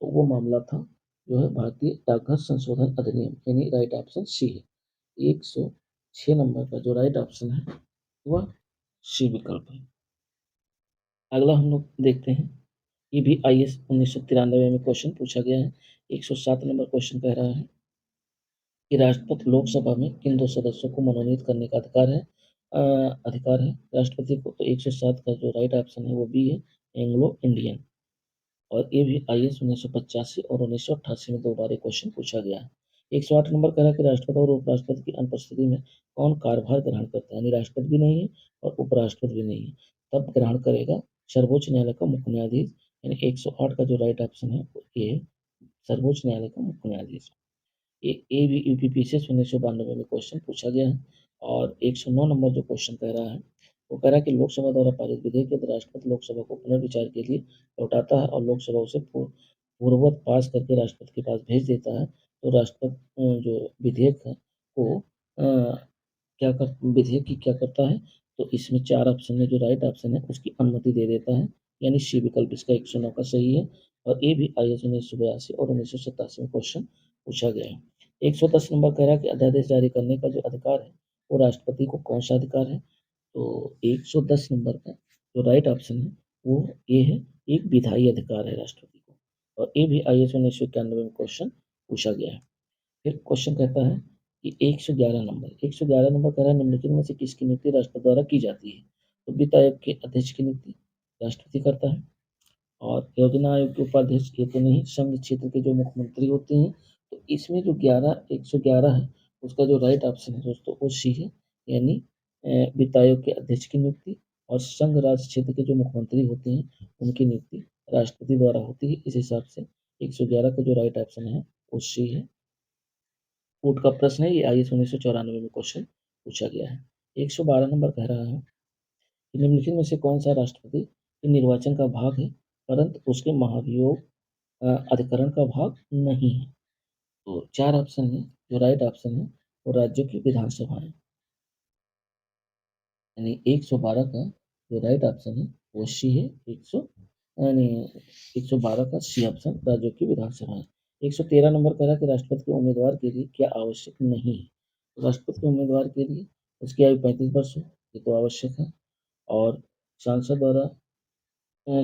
तो वो मामला था जो है भारतीय डाकघर संशोधन अधिनियम, यानी राइट ऑप्शन सी है। 106 नंबर का जो राइट ऑप्शन है वह सी विकल्प है। अगला हम लोग देखते हैं, ये भी IAS 1993 में क्वेश्चन पूछा गया है। 107 नंबर क्वेश्चन कह रहा है कि राष्ट्रपति लोकसभा में किन दो सदस्यों को मनोनीत करने का अधिकार है राष्ट्रपति को। तो 107 का जो राइट ऑप्शन है वो बी है, एंग्लो इंडियन। और ये भी IAS 1985 और 1988 में 2 बार क्वेश्चन पूछा गया है। 108 नंबर कह रहा है कि राष्ट्रपति और उपराष्ट्रपति की अनुपस्थिति में कौन कार्यभार ग्रहण करता है, यानी राष्ट्रपति भी नहीं है और उपराष्ट्रपति भी नहीं है, तब ग्रहण करेगा सर्वोच्च न्यायालय का मुख्य न्यायाधीश। यानी 108 का जो राइट ऑप्शन है वो ए है, सर्वोच्च न्यायालय का मुख्य न्यायाधीश। ये भी यूपीपीसी 1992 में क्वेश्चन पूछा गया है। और 109 नंबर जो क्वेश्चन कह रहा है वो कह रहा है कि लोकसभा द्वारा पारित विधेयक यदि राष्ट्रपति लोकसभा को पुनर्विचार के लिए लौटाता है और लोकसभा उसे पूर्ववत पास करके राष्ट्रपति के पास भेज देता है, तो राष्ट्रपति जो विधेयक है वो विधेयक की क्या करता है। तो इसमें 4 ऑप्शन में जो राइट ऑप्शन है उसकी अनुमति दे देता है, यानी सी विकल्प इसका 109 का सही है। और ये भी IAS 1982 और 1987 में क्वेश्चन पूछा गया है। 110 नंबर कह रहा है कि अध्यादेश जारी करने का जो अधिकार है वो राष्ट्रपति को कौन सा अधिकार है। तो 110 नंबर का जो राइट ऑप्शन है वो ये है, एक विधायी अधिकार है राष्ट्रपति को। और ये भी IAS 1991 में क्वेश्चन पूछा गया है। फिर क्वेश्चन कहता है कि 111 नंबर कह रहा है निम्नलिखित में से किसकी नियुक्ति राष्ट्रपति द्वारा की जाती है। तो वित्त आयोग के अध्यक्ष की नियुक्ति राष्ट्रपति करता है। और योजना आयोग के उपाध्यक्ष ये तो नहीं, संघ क्षेत्र के जो मुख्यमंत्री होते हैं। तो इसमें जो 111 है उसका जो राइट ऑप्शन है दोस्तों वो सी है, यानी वित्त आयोग के अध्यक्ष की नियुक्ति और संघ राज्य क्षेत्र के जो मुख्यमंत्री होते हैं उनकी नियुक्ति राष्ट्रपति द्वारा होती है। इस हिसाब से 111 का जो राइट ऑप्शन है वो सी है। कोर्ट का प्रश्न है, ये IAS 1994 में क्वेश्चन पूछा गया है। 112 नंबर कह रहा है कि निम्नलिखित में से कौन सा राष्ट्रपति के निर्वाचन का भाग है परंतु उसके महाभियोग अधिकरण का भाग नहीं है। तो 4 ऑप्शन है, जो राइट ऑप्शन है वो राज्यों की विधानसभा है, यानी 112 का जो राइट ऑप्शन है वो सी है। 100 यानी 112 का सी ऑप्शन राज्यों की विधानसभा है। 113 नंबर कह रहा है कि राष्ट्रपति के उम्मीदवार के लिए क्या आवश्यक नहीं है। तो राष्ट्रपति के उम्मीदवार के लिए उसकी आयु 35 वर्ष हो, ये तो आवश्यक है। और सांसद द्वारा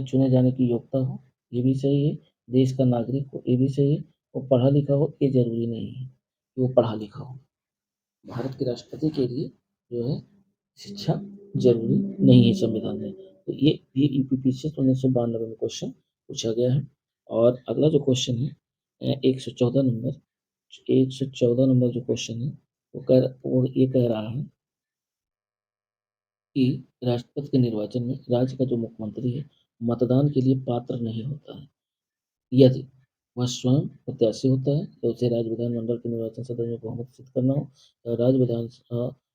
चुने जाने की योग्यता हो, ये भी सही है। देश का नागरिक हो, ये भी सही है। और पढ़ा लिखा हो, ये जरूरी नहीं है कि वो पढ़ा लिखा हो। भारत के राष्ट्रपति के लिए जो है शिक्षा जरूरी नहीं है संविधान में। तो ये यूपीपीसी 1992 में क्वेश्चन पूछा गया है। और अगला जो क्वेश्चन है 114 नंबर जो क्वेश्चन है वो ये कह रहा है कि राष्ट्रपति के निर्वाचन में राज्य का जो मुख्यमंत्री है मतदान के लिए पात्र नहीं होता है यदि वह स्वयं प्रत्याशी होता है या उसे राज्य विधानमंडल के निर्वाचन सदन में बहुमत सिद्ध करना हो या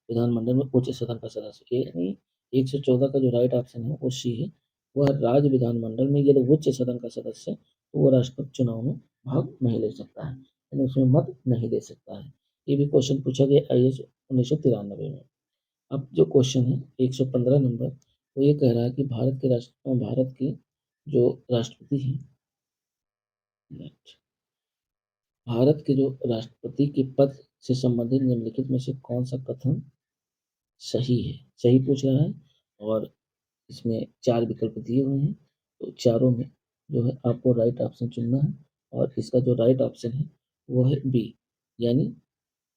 विधानमंडल में उच्च सदन का सदस्य। यानी 114 का जो राइट ऑप्शन है वो सी है, वह राज्य विधानमंडल में यदि उच्च सदन का सदस्य है तो वो राष्ट्रपति चुनाव में भाग नहीं ले सकता है, यानी उसमें मत नहीं दे सकता है। ये भी क्वेश्चन पूछा गया IAS 1993 में। अब जो क्वेश्चन है 115 नंबर, वो ये कह रहा है कि भारत के जो राष्ट्रपति हैं, भारत के जो राष्ट्रपति के पद से संबंधित निम्नलिखित में से कौन सा कथन सही है, सही पूछ रहा है। और इसमें 4 विकल्प दिए हुए हैं, तो चारों में जो है आपको राइट ऑप्शन चुनना है। और इसका जो राइट ऑप्शन है वो है बी, यानी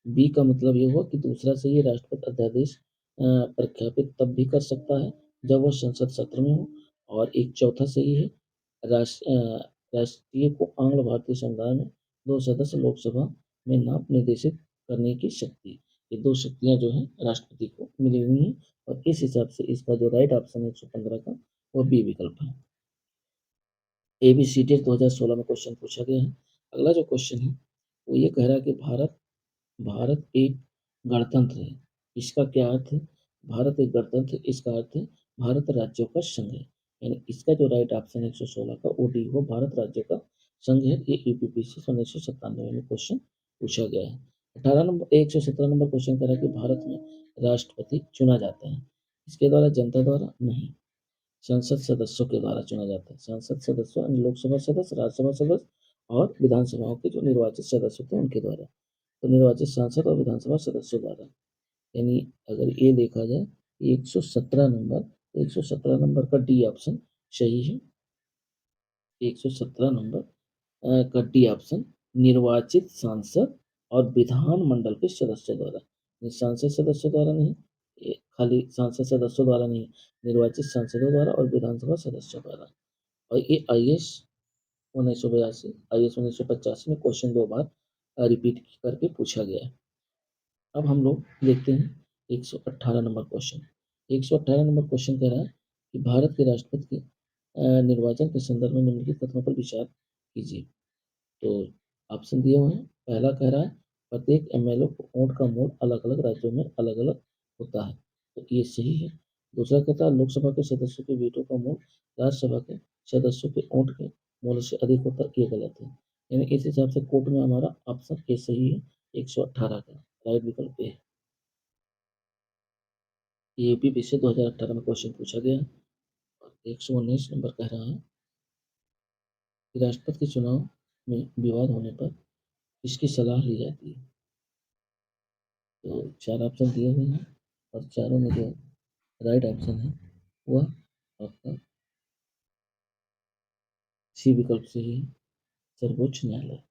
बी का मतलब ये हुआ कि दूसरा सही है, राष्ट्रपति अध्यादेश प्रख्यापित तब भी कर सकता है जब वह संसद सत्र में हो। और एक चौथा सही है, राष्ट्रीय को आंग्ल भारतीय समुदाय में 2 सदस्य लोकसभा में नाम निर्देशित करने की शक्ति। ये 2 शक्तियां जो है राष्ट्रपति को मिली हुई हैं, और इस हिसाब से इसका जो राइट ऑप्शन है 115 का, वो बी विकल्प है। ABCD 2016 में क्वेश्चन पूछा गया है। अगला जो क्वेश्चन है वो ये कह रहा है कि भारत भारत एक गणतंत्र है। इसका क्या अर्थ है? भारत एक गणतंत्र, इसका अर्थ है भारत राज्यों का संघ है। यानी इसका जो राइट ऑप्शन है 116 का, वो डी, वो भारत राज्यों का संघ है। ये यूपीपीसी 1997 में क्वेश्चन पूछा गया है। 117 नंबर क्वेश्चन कह रहा है कि भारत में राष्ट्रपति चुना जाता है इसके द्वारा, जनता द्वारा? नहीं, संसद सदस्यों के द्वारा चुना जाता है। संसद सदस्यों यानी लोकसभा सदस्य, राज्यसभा सदस्य और विधानसभाओं के जो निर्वाचित सदस्य होते हैं उनके द्वारा। तो निर्वाचित सांसद और विधानसभा सदस्यों द्वारा। यानी अगर ये देखा जाए 117 नंबर, 117 नंबर का डी ऑप्शन सही है। 117 नंबर का डी ऑप्शन, निर्वाचित सांसद और विधानमंडल के सदस्य द्वारा। ये सांसद सदस्यों द्वारा नहीं, ये खाली सांसद सदस्यों द्वारा नहीं, निर्वाचित सांसदों द्वारा और विधानसभा सदस्यों द्वारा। और ये IAS 1982, IAS 1985 में क्वेश्चन 2 बार रिपीट करके पूछा गया है। अब हम लोग देखते हैं 118 नंबर क्वेश्चन। 118 नंबर क्वेश्चन कह रहा है कि भारत के राष्ट्रपति के निर्वाचन के संदर्भ में निम्नलिखित कथनों पर विचार कीजिए। तो ऑप्शन दिए हुए हैं। पहला कह रहा है प्रत्येक MLA को वोट का मोल अलग अलग राज्यों में अलग अलग होता है, तो ये सही है। दूसरा कहता है लोकसभा के सदस्यों के वीटो का मोल राज्यसभा के सदस्यों के वोट के मोल से अधिक होता है, ये गलत है। यानी इस हिसाब से कोर्ट में हमारा ऑप्शन ए सही है, 118 का राइट विकल्प ए है। ये यूपीपीसी से 2018 में क्वेश्चन पूछा गया है। और 119 नंबर कह रहा है कि राष्ट्रपति के चुनाव में विवाद होने पर किसकी सलाह ली जाती है। तो 4 ऑप्शन दिए हुए हैं, और चारों में जो राइट ऑप्शन है वह आपका सी विकल्प से ही, सर्वोच्च न्यायालय।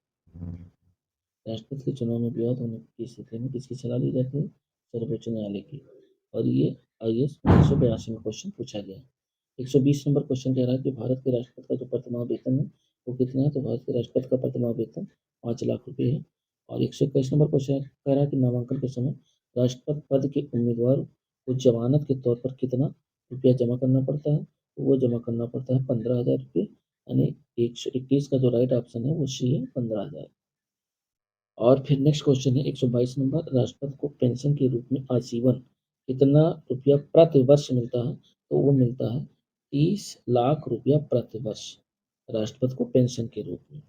राष्ट्रपति के चुनाव में विवाद होने की स्थिति में किसकी सलाह ली जाती है? सर्वोच्च न्यायालय की। और ये IAS 1982 में क्वेश्चन पूछा गया है। 120 नंबर क्वेश्चन कह रहा है कि भारत के राष्ट्रपति का जो प्रतिमाह वेतन है वो कितना है। तो भारत के राष्ट्रपति का प्रतिमाह वेतन 5 लाख रुपए है। और 121 नंबर क्वेश्चन कह रहा है कि नामांकन के समय राष्ट्रपति पद के उम्मीदवार को जमानत के तौर पर कितना रुपया जमा करना पड़ता है। तो वो जमा करना पड़ता है 15,000 रुपये। यानी 121 का जो राइट ऑप्शन है वो सी है, 15,000। और फिर नेक्स्ट क्वेश्चन है 122 नंबर, राष्ट्रपति को पेंशन के रूप में आजीवन कितना रुपया प्रति वर्ष मिलता है। तो वो मिलता है 30 लाख रुपया प्रति वर्ष राष्ट्रपति को पेंशन के रूप में।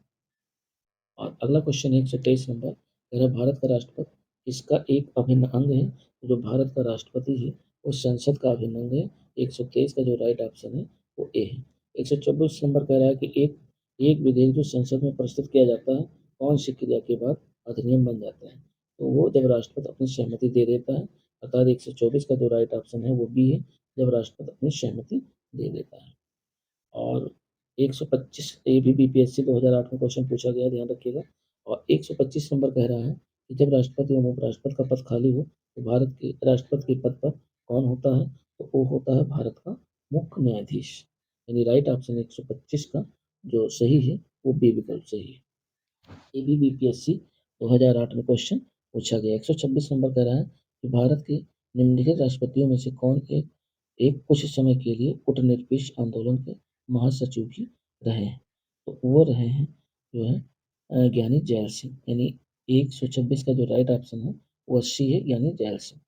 और अगला क्वेश्चन है 123 नंबर, कह रहा है भारत का राष्ट्रपति इसका एक अभिन्न अंग है। जो भारत का राष्ट्रपति है वो संसद का अभिन्न अंग है। 123 का जो राइट ऑप्शन है वो ए है। 124 नंबर कह रहा है कि एक एक विधेयक जो संसद में प्रस्तुत किया जाता है कौन सी क्रिया के बाद अधिनियम बन जाता है। तो वो जब राष्ट्रपति अपनी सहमति दे देता है, अर्थात 124 का जो राइट ऑप्शन है वो बी है, जब राष्ट्रपति अपनी सहमति दे देता है। और 125 ये भी BPSC 2008 में क्वेश्चन पूछा गया, ध्यान रखिएगा। और 125 नंबर कह रहा है कि जब राष्ट्रपति एवं उपराष्ट्रपति का पद खाली हो तो भारत के राष्ट्रपति के पद पर कौन होता है। तो वो होता है भारत का मुख्य न्यायाधीश। यानी राइट ऑप्शन 125 का जो सही है वो बी विकल्प सही है। ये भी BPSC 2008 में क्वेश्चन पूछा गया। 126 नंबर कह रहा है कि भारत के निम्नलिखित राष्ट्रपतियों में से कौन एक एक कुछ समय के लिए कूटनिरपेक्ष आंदोलन के महासचिव भी रहे हैं। तो वो रहे हैं जो है ज्ञानी जैल सिंह। यानी 126 का जो राइट ऑप्शन है वो सी है, ज्ञानी जैल सिंह।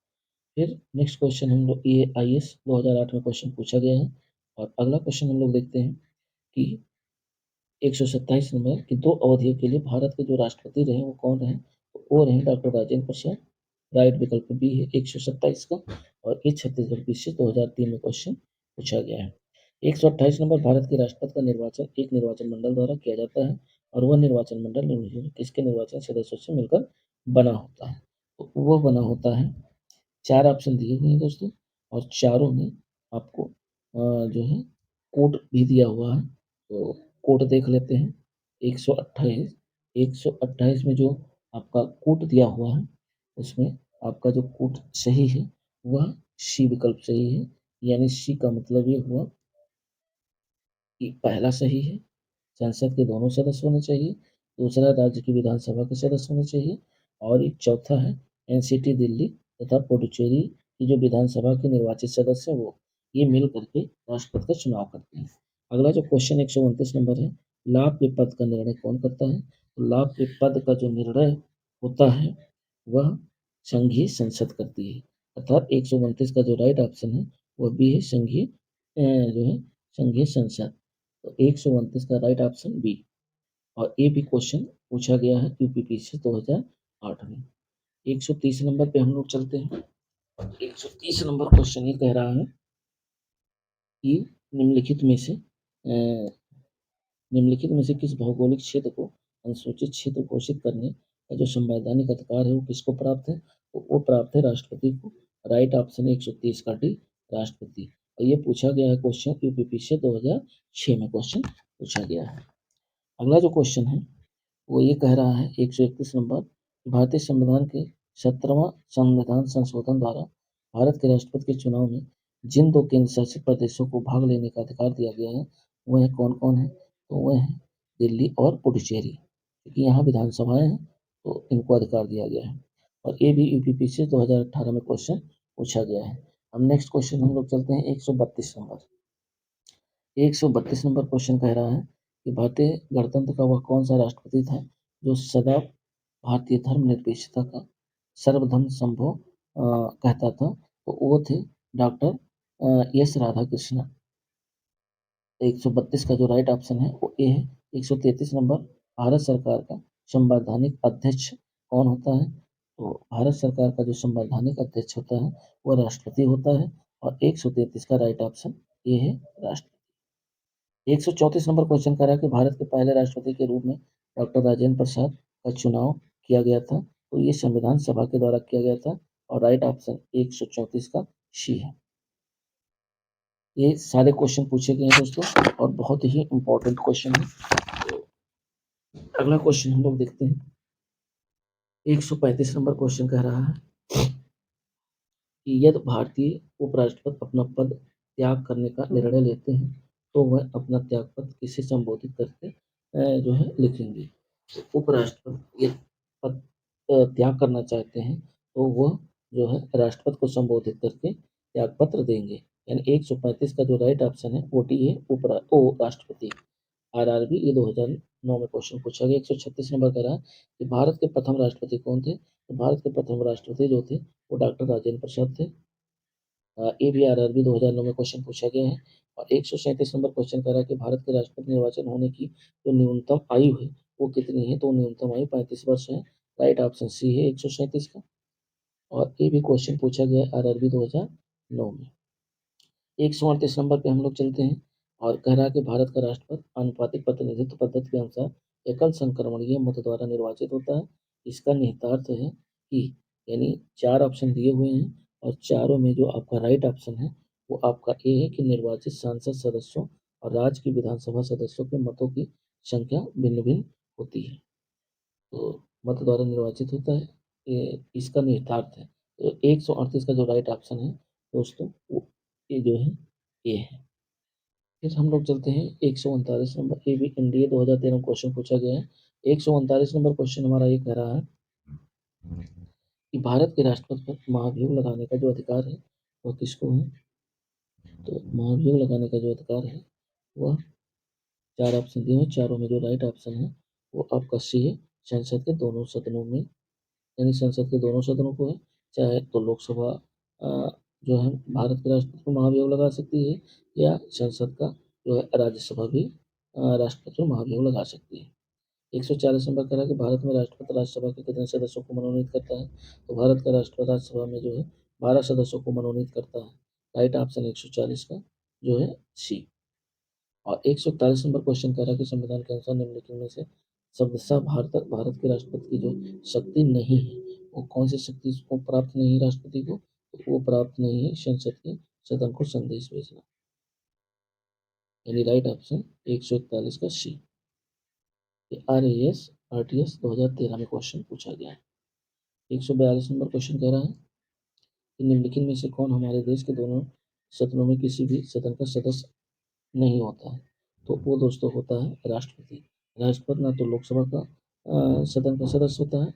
फिर नेक्स्ट क्वेश्चन हम लोग ये IAS 2008 में क्वेश्चन पूछा गया है। और अगला क्वेश्चन हम लोग देखते हैं कि 127 नंबर कि 2 अवधियों के लिए भारत के जो राष्ट्रपति रहे वो कौन रहे। तो वो रहे डॉक्टर राजेंद्र प्रसाद राइट विकल्प बी है 127 का, और ये छत्तीसगढ़ पीसीएस 2003 में क्वेश्चन पूछा गया है। 128 नंबर, भारत के राष्ट्रपति का निर्वाचन एक निर्वाचन मंडल द्वारा किया जाता है और वह निर्वाचन मंडल निम्नलिखित किसके निर्वाचन सदस्यों से मिलकर बना होता है? तो वो बना होता है, चार ऑप्शन दिए हुए हैं दोस्तों, और चारों में आपको जो है कोड भी दिया हुआ है। तो कोड देख लेते हैं। 128, 128 में जो आपका कोड दिया हुआ है, उसमें आपका जो कोड सही है वह सी विकल्प सही है। यानी सी का मतलब ये हुआ कि पहला सही है, संसद के दोनों सदस्य होने चाहिए। दूसरा, राज्य की विधानसभा के सदस्य होने चाहिए। और एक चौथा है, एनसीटी दिल्ली तथा पुडुचेरी की जो विधानसभा के निर्वाचित सदस्य हैं वो ये मिल करके राष्ट्रपति का चुनाव करते हैं। अगला जो क्वेश्चन 129 नंबर है, लाभ के पद का निर्णय कौन करता है? तो लाभ के पद का जो निर्णय होता है वह संघीय संसद करती है। अर्थात 129 का जो राइट ऑप्शन है वह बी है, संघीय जो है संघीय संसद। तो 129 का राइट ऑप्शन बी। और ये भी क्वेश्चन पूछा गया है यूपीपीसी 2008 में। 130 नंबर पे हम लोग चलते हैं। 130 नंबर क्वेश्चन ये कह रहा है कि निम्नलिखित में से निम्नलिखित में से किस भौगोलिक क्षेत्र को अनुसूचित क्षेत्र घोषित करने का जो संवैधानिक अधिकार है वो किसको प्राप्त है? तो वो प्राप्त है राष्ट्रपति को। राइट ऑप्शन है 130 का डी, राष्ट्रपति। और ये पूछा गया है क्वेश्चन यूपीपीसी 2006 में क्वेश्चन पूछा गया है। अगला जो क्वेश्चन है वो ये कह रहा है 131 नंबर, भारतीय संविधान के 17वां संविधान संशोधन द्वारा भारत के राष्ट्रपति के चुनाव में जिन दो केंद्र शासित प्रदेशों को भाग लेने का अधिकार दिया गया है वह कौन कौन है? तो वह है दिल्ली और पुडुचेरी, क्योंकि यहाँ विधानसभाएं हैं तो इनको अधिकार दिया गया है। और ये भी यूपीपीसी 2018 में क्वेश्चन पूछा गया है। हम नेक्स्ट क्वेश्चन हम लोग चलते हैं 132 नंबर। 132 नंबर क्वेश्चन कह रहा है कि भारतीय गणतंत्र का वह कौन सा राष्ट्रपति था जो सदा भारतीय धर्मनिरपेक्षता का सर्वधर्म संभव कहता था? तो वो थे डॉक्टर एस राधाकृष्णन। 132 का जो राइट ऑप्शन है वो ए है। 133 नंबर, भारत सरकार का संवैधानिक अध्यक्ष कौन होता है? तो भारत सरकार का जो संवैधानिक अध्यक्ष होता है वह राष्ट्रपति होता है। और 133 का राइट ऑप्शन ए है, राष्ट्रपति। 134 नंबर क्वेश्चन कर रहा है कि भारत के पहले राष्ट्रपति के रूप में डॉक्टर राजेंद्र प्रसाद का चुनाव किया गया था, तो ये संविधान सभा के द्वारा किया गया था। और राइट ऑप्शन 134 का सी है। ये सारे क्वेश्चन पूछे गए हैं दोस्तों और बहुत ही इंपॉर्टेंट क्वेश्चन है। तो अगला क्वेश्चन हम लोग देखते हैं। 135 नंबर क्वेश्चन कह रहा है कि यदि भारतीय उपराष्ट्रपति अपना पद त्याग करने का निर्णय लेते हैं तो वह अपना त्यागपत्र किसे संबोधित करके जो है लिखेंगे? तो उपराष्ट्रपति यदि पद त्याग करना चाहते हैं तो वह जो है राष्ट्रपति को संबोधित करके त्यागपत्र देंगे। यानी 135 का जो राइट ऑप्शन है वो डी है, राष्ट्रपति। आरआरबी ये 2009 में क्वेश्चन पूछा गया। 136 नंबर कह रहा है कि भारत के प्रथम राष्ट्रपति कौन थे? तो भारत के प्रथम राष्ट्रपति जो थे वो डॉक्टर राजेंद्र प्रसाद थे। ये भी आरआरबी 2009 में क्वेश्चन पूछा गया है। और 137 नंबर क्वेश्चन कर रहा है कि भारत के राष्ट्रपति निर्वाचन होने की जो न्यूनतम आयु है वो कितनी है? तो न्यूनतम आयु 35 वर्ष है। राइट ऑप्शन सी है 137 का। और ये भी क्वेश्चन पूछा गया है आरआरबी 2009 में। 138 नंबर पे हम लोग चलते हैं और कह रहा है कि भारत का राष्ट्रपति आनुपातिक प्रतिनिधित्व पद्धति के अनुसार एकल संक्रमणीय मत द्वारा निर्वाचित होता है। इसका निहितार्थ है कि, यानी चार ऑप्शन दिए हुए हैं और चारों में जो आपका राइट ऑप्शन है वो आपका ए है कि निर्वाचित सांसद सदस्यों और राज्य की विधानसभा सदस्यों के मतों की संख्या भिन्न भिन्न होती है। तो मत द्वारा निर्वाचित होता है, ये इसका निहितार्थ है। तो 138 का जो राइट ऑप्शन है दोस्तों वो ये जो है ये है। फिर हम लोग चलते हैं 139 नंबर, ये भी एनडीए 2013 क्वेश्चन पूछा गया है। 139 नंबर क्वेश्चन हमारा ये कह रहा है कि भारत के राष्ट्रपति पर महाभियोग लगाने का जो अधिकार है वह किसको है? तो महाभियोग लगाने का जो अधिकार है वह चार ऑप्शन दिए हैं, चारों में जो राइट ऑप्शन है वो आपका सी है, संसद के दोनों सदनों में। यानी संसद के दोनों सदनों को है, चाहे तो लोकसभा जो है भारत के राष्ट्रपति को महाभियोग लगा सकती है, या संसद का जो है राज्यसभा भी राष्ट्रपति को महाभियोग लगा सकती है। 140 नंबर कह रहा है कि भारत में राष्ट्रपति राज्यसभा के कितने सदस्यों को मनोनीत करता है? तो भारत का राष्ट्रपति राज्यसभा में जो है 12 सदस्यों को मनोनीत करता है। राइट ऑप्शन 140 का जो है सी। और 141 नंबर क्वेश्चन कह रहा है कि संविधान के अनुसार निम्नलिखित में से शब्दशः भारत के राष्ट्रपति की जो शक्ति नहीं है, वो कौन सी शक्ति को प्राप्त नहीं है राष्ट्रपति को? तो वो प्राप्त नहीं है संसद के सदन को संदेश भेजना। यानी राइट ऑप्शन 141 का सी। RAS RTS 2013 में क्वेश्चन पूछा गया है। 142 नंबर क्वेश्चन कह रहा है कि निम्नलिखित में से कौन हमारे देश के दोनों सदनों में किसी भी सदन का सदस्य नहीं होता है? तो वो दोस्तों होता है राष्ट्रपति। राष्ट्रपति ना तो लोकसभा का सदन का सदस्य होता है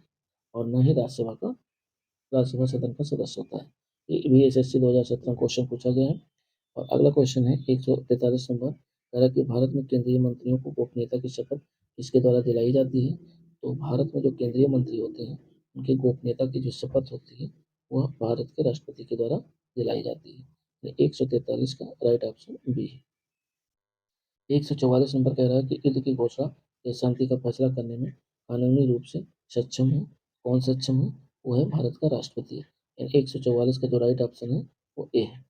और न ही राज्यसभा सदन का सदस्य होता है। ये भी SSC 2017 क्वेश्चन पूछा गया है। और अगला क्वेश्चन है 143 नंबर, कह रहा है कि भारत में केंद्रीय मंत्रियों को गोपनीयता की शपथ किसके द्वारा दिलाई जाती है? तो भारत में जो केंद्रीय मंत्री होते हैं उनकी गोपनीयता की जो शपथ होती है वह भारत के राष्ट्रपति के द्वारा दिलाई जाती है। 143 का राइट ऑप्शन बी है। 144 नंबर कह रहा है कि युद्ध की घोषणा या शांति का फैसला करने में कानूनी रूप से सक्षम है। कौन सक्षम है? वो है भारत का राष्ट्रपति। 144 का जो राइट ऑप्शन है वो ए है।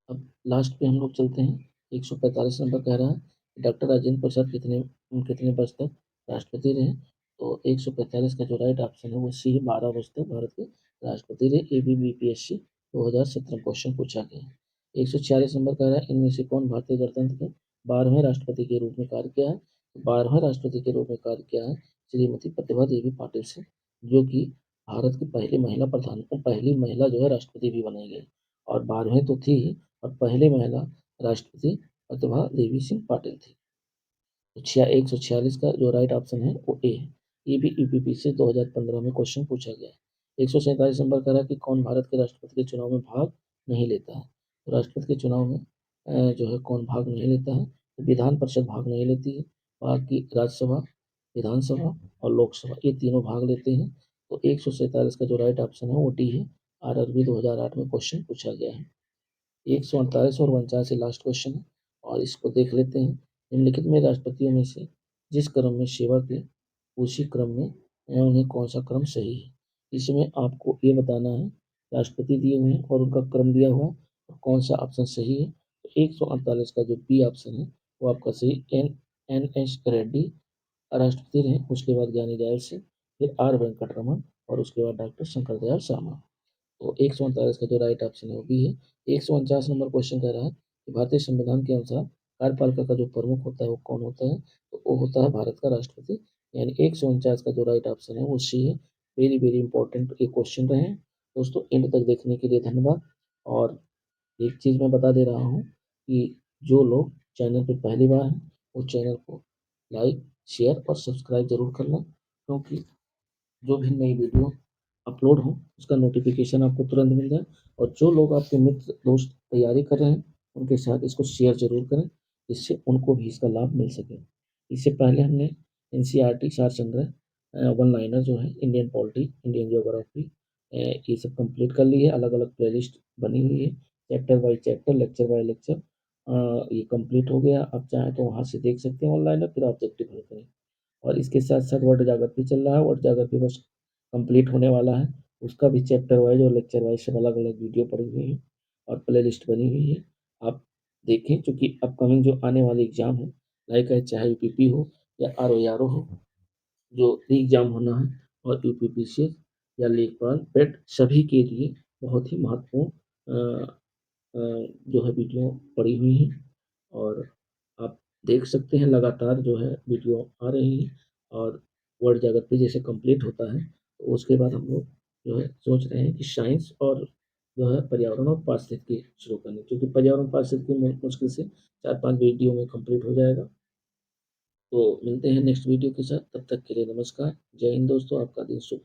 अब लास्ट पे हम लोग चलते हैं। 145 नंबर कह रहा है कि डॉक्टर राजेंद्र प्रसाद कितने कितने वर्ष तक राष्ट्रपति रहे? तो 145 का जो राइट ऑप्शन है वो सी है, 12 वर्ष तक भारत के राष्ट्रपति रहे। ABBPSC 2017 क्वेश्चन पूछा गया है। 146 नंबर कह रहा है इनमें से कौन भारतीय गणतंत्र के 12वें राष्ट्रपति के रूप में कार्य किया है? 12वें राष्ट्रपति के रूप में कार्य किया है श्रीमती प्रतिभा देवी पाटिल से, जो कि भारत की पहली महिला जो है राष्ट्रपति भी बनाई गई। और 12वें तो थी ही, और पहली महिला राष्ट्रपति प्रतिभा देवी सिंह पाटिल थी। तो 146 का जो राइट ऑप्शन है वो ए है। ये भी यूपीपी से 2015 में क्वेश्चन पूछा गया है। 147 नंबर कह रहा है कि कौन भारत के राष्ट्रपति के चुनाव में भाग नहीं लेता है? तो राष्ट्रपति के चुनाव में जो है कौन भाग नहीं लेता है? तो विधान परिषद भाग नहीं लेती है, बाकी राज्यसभा, विधानसभा और लोकसभा ये तीनों भाग लेते हैं। तो 147 का जो राइट ऑप्शन है वो डी है। RRB 2008 में क्वेश्चन पूछा गया है। 148 और 49 लास्ट क्वेश्चन है और इसको देख लेते हैं। निम्नलिखित में राष्ट्रपतियों में से जिस क्रम में सेवा के उसी क्रम में उन्हें कौन सा क्रम सही है? इसमें आपको ये बताना है राष्ट्रपति दिए हुए हैं और उनका क्रम दिया हुआ है और कौन सा ऑप्शन सही है। तो 148 का जो बी ऑप्शन है वो आपका सही। NS रेड्डी राष्ट्रपति रहे, उसके बाद ज्ञानी जायल सिंह, फिर R वेंकट रमन और उसके बाद डॉक्टर शंकर दयाल शर्मा। तो 149 का जो राइट ऑप्शन है वो बी है। 149 नंबर क्वेश्चन कह रहा है कि भारतीय संविधान के अनुसार कार्यपालिका का जो प्रमुख होता है वो कौन होता है? तो वो होता है भारत का राष्ट्रपति। यानी 149 का जो राइट ऑप्शन है वो सी है। वेरी वेरी इंपॉर्टेंट ये क्वेश्चन रहे हैं दोस्तों। एंड तक देखने के लिए धन्यवाद। और एक चीज़ मैं बता दे रहा हूँ कि जो लोग चैनल पर पहली बार हैं वो चैनल को लाइक, शेयर और सब्सक्राइब जरूर कर लें, क्योंकि जो भी नई वीडियो अपलोड हो उसका नोटिफिकेशन आपको तुरंत मिल जाए। और जो लोग आपके मित्र दोस्त तैयारी कर रहे हैं उनके साथ इसको शेयर जरूर करें, जिससे उनको भी इसका लाभ मिल सके। इससे पहले हमने NCERT सार संग्रह, वन लाइनर जो है, इंडियन पॉलिटी, इंडियन ज्योग्राफी, ये सब कंप्लीट कर ली है। अलग अलग प्लेलिस्ट बनी हुई है, chapter by chapter, lecture by lecture. ये कंप्लीट हो गया। आप चाहें तो वहाँ से देख सकते हैं ऑनलाइन, फिर ऑब्जेक्टिव हल करें। और इसके साथ साथ वर्ड जागृत भी चल रहा है। वर्ड जागृत भी बस कंप्लीट होने वाला है। उसका भी चैप्टर वाइज और लेक्चर वाइज सब अलग अलग वीडियो पड़ी हुई है और प्ले लिस्ट बनी हुई है। आप देखें, क्योंकि अपकमिंग जो आने वाले एग्जाम है, लाइक है, चाहे UPP हो या RO हो, जो री एग्जाम होना है, और UPPCS या लेखपाल पेट, सभी के लिए बहुत ही महत्वपूर्ण जो है वीडियो पड़ी हुई है। और आप देख सकते हैं लगातार जो है वीडियो आ रही है। और वर्ड जगत पे जैसे कंप्लीट होता है तो उसके बाद हम लोग जो है सोच रहे हैं कि साइंस और जो है पर्यावरण और पारिस्थितिकी शुरू करनी, क्योंकि पर्यावरण पारिस्थितिकी में मुश्किल से 4-5 वीडियो में कंप्लीट हो जाएगा। तो मिलते हैं नेक्स्ट वीडियो के साथ, तब तक के लिए नमस्कार। जय हिंद दोस्तों, आपका दिन शुभ।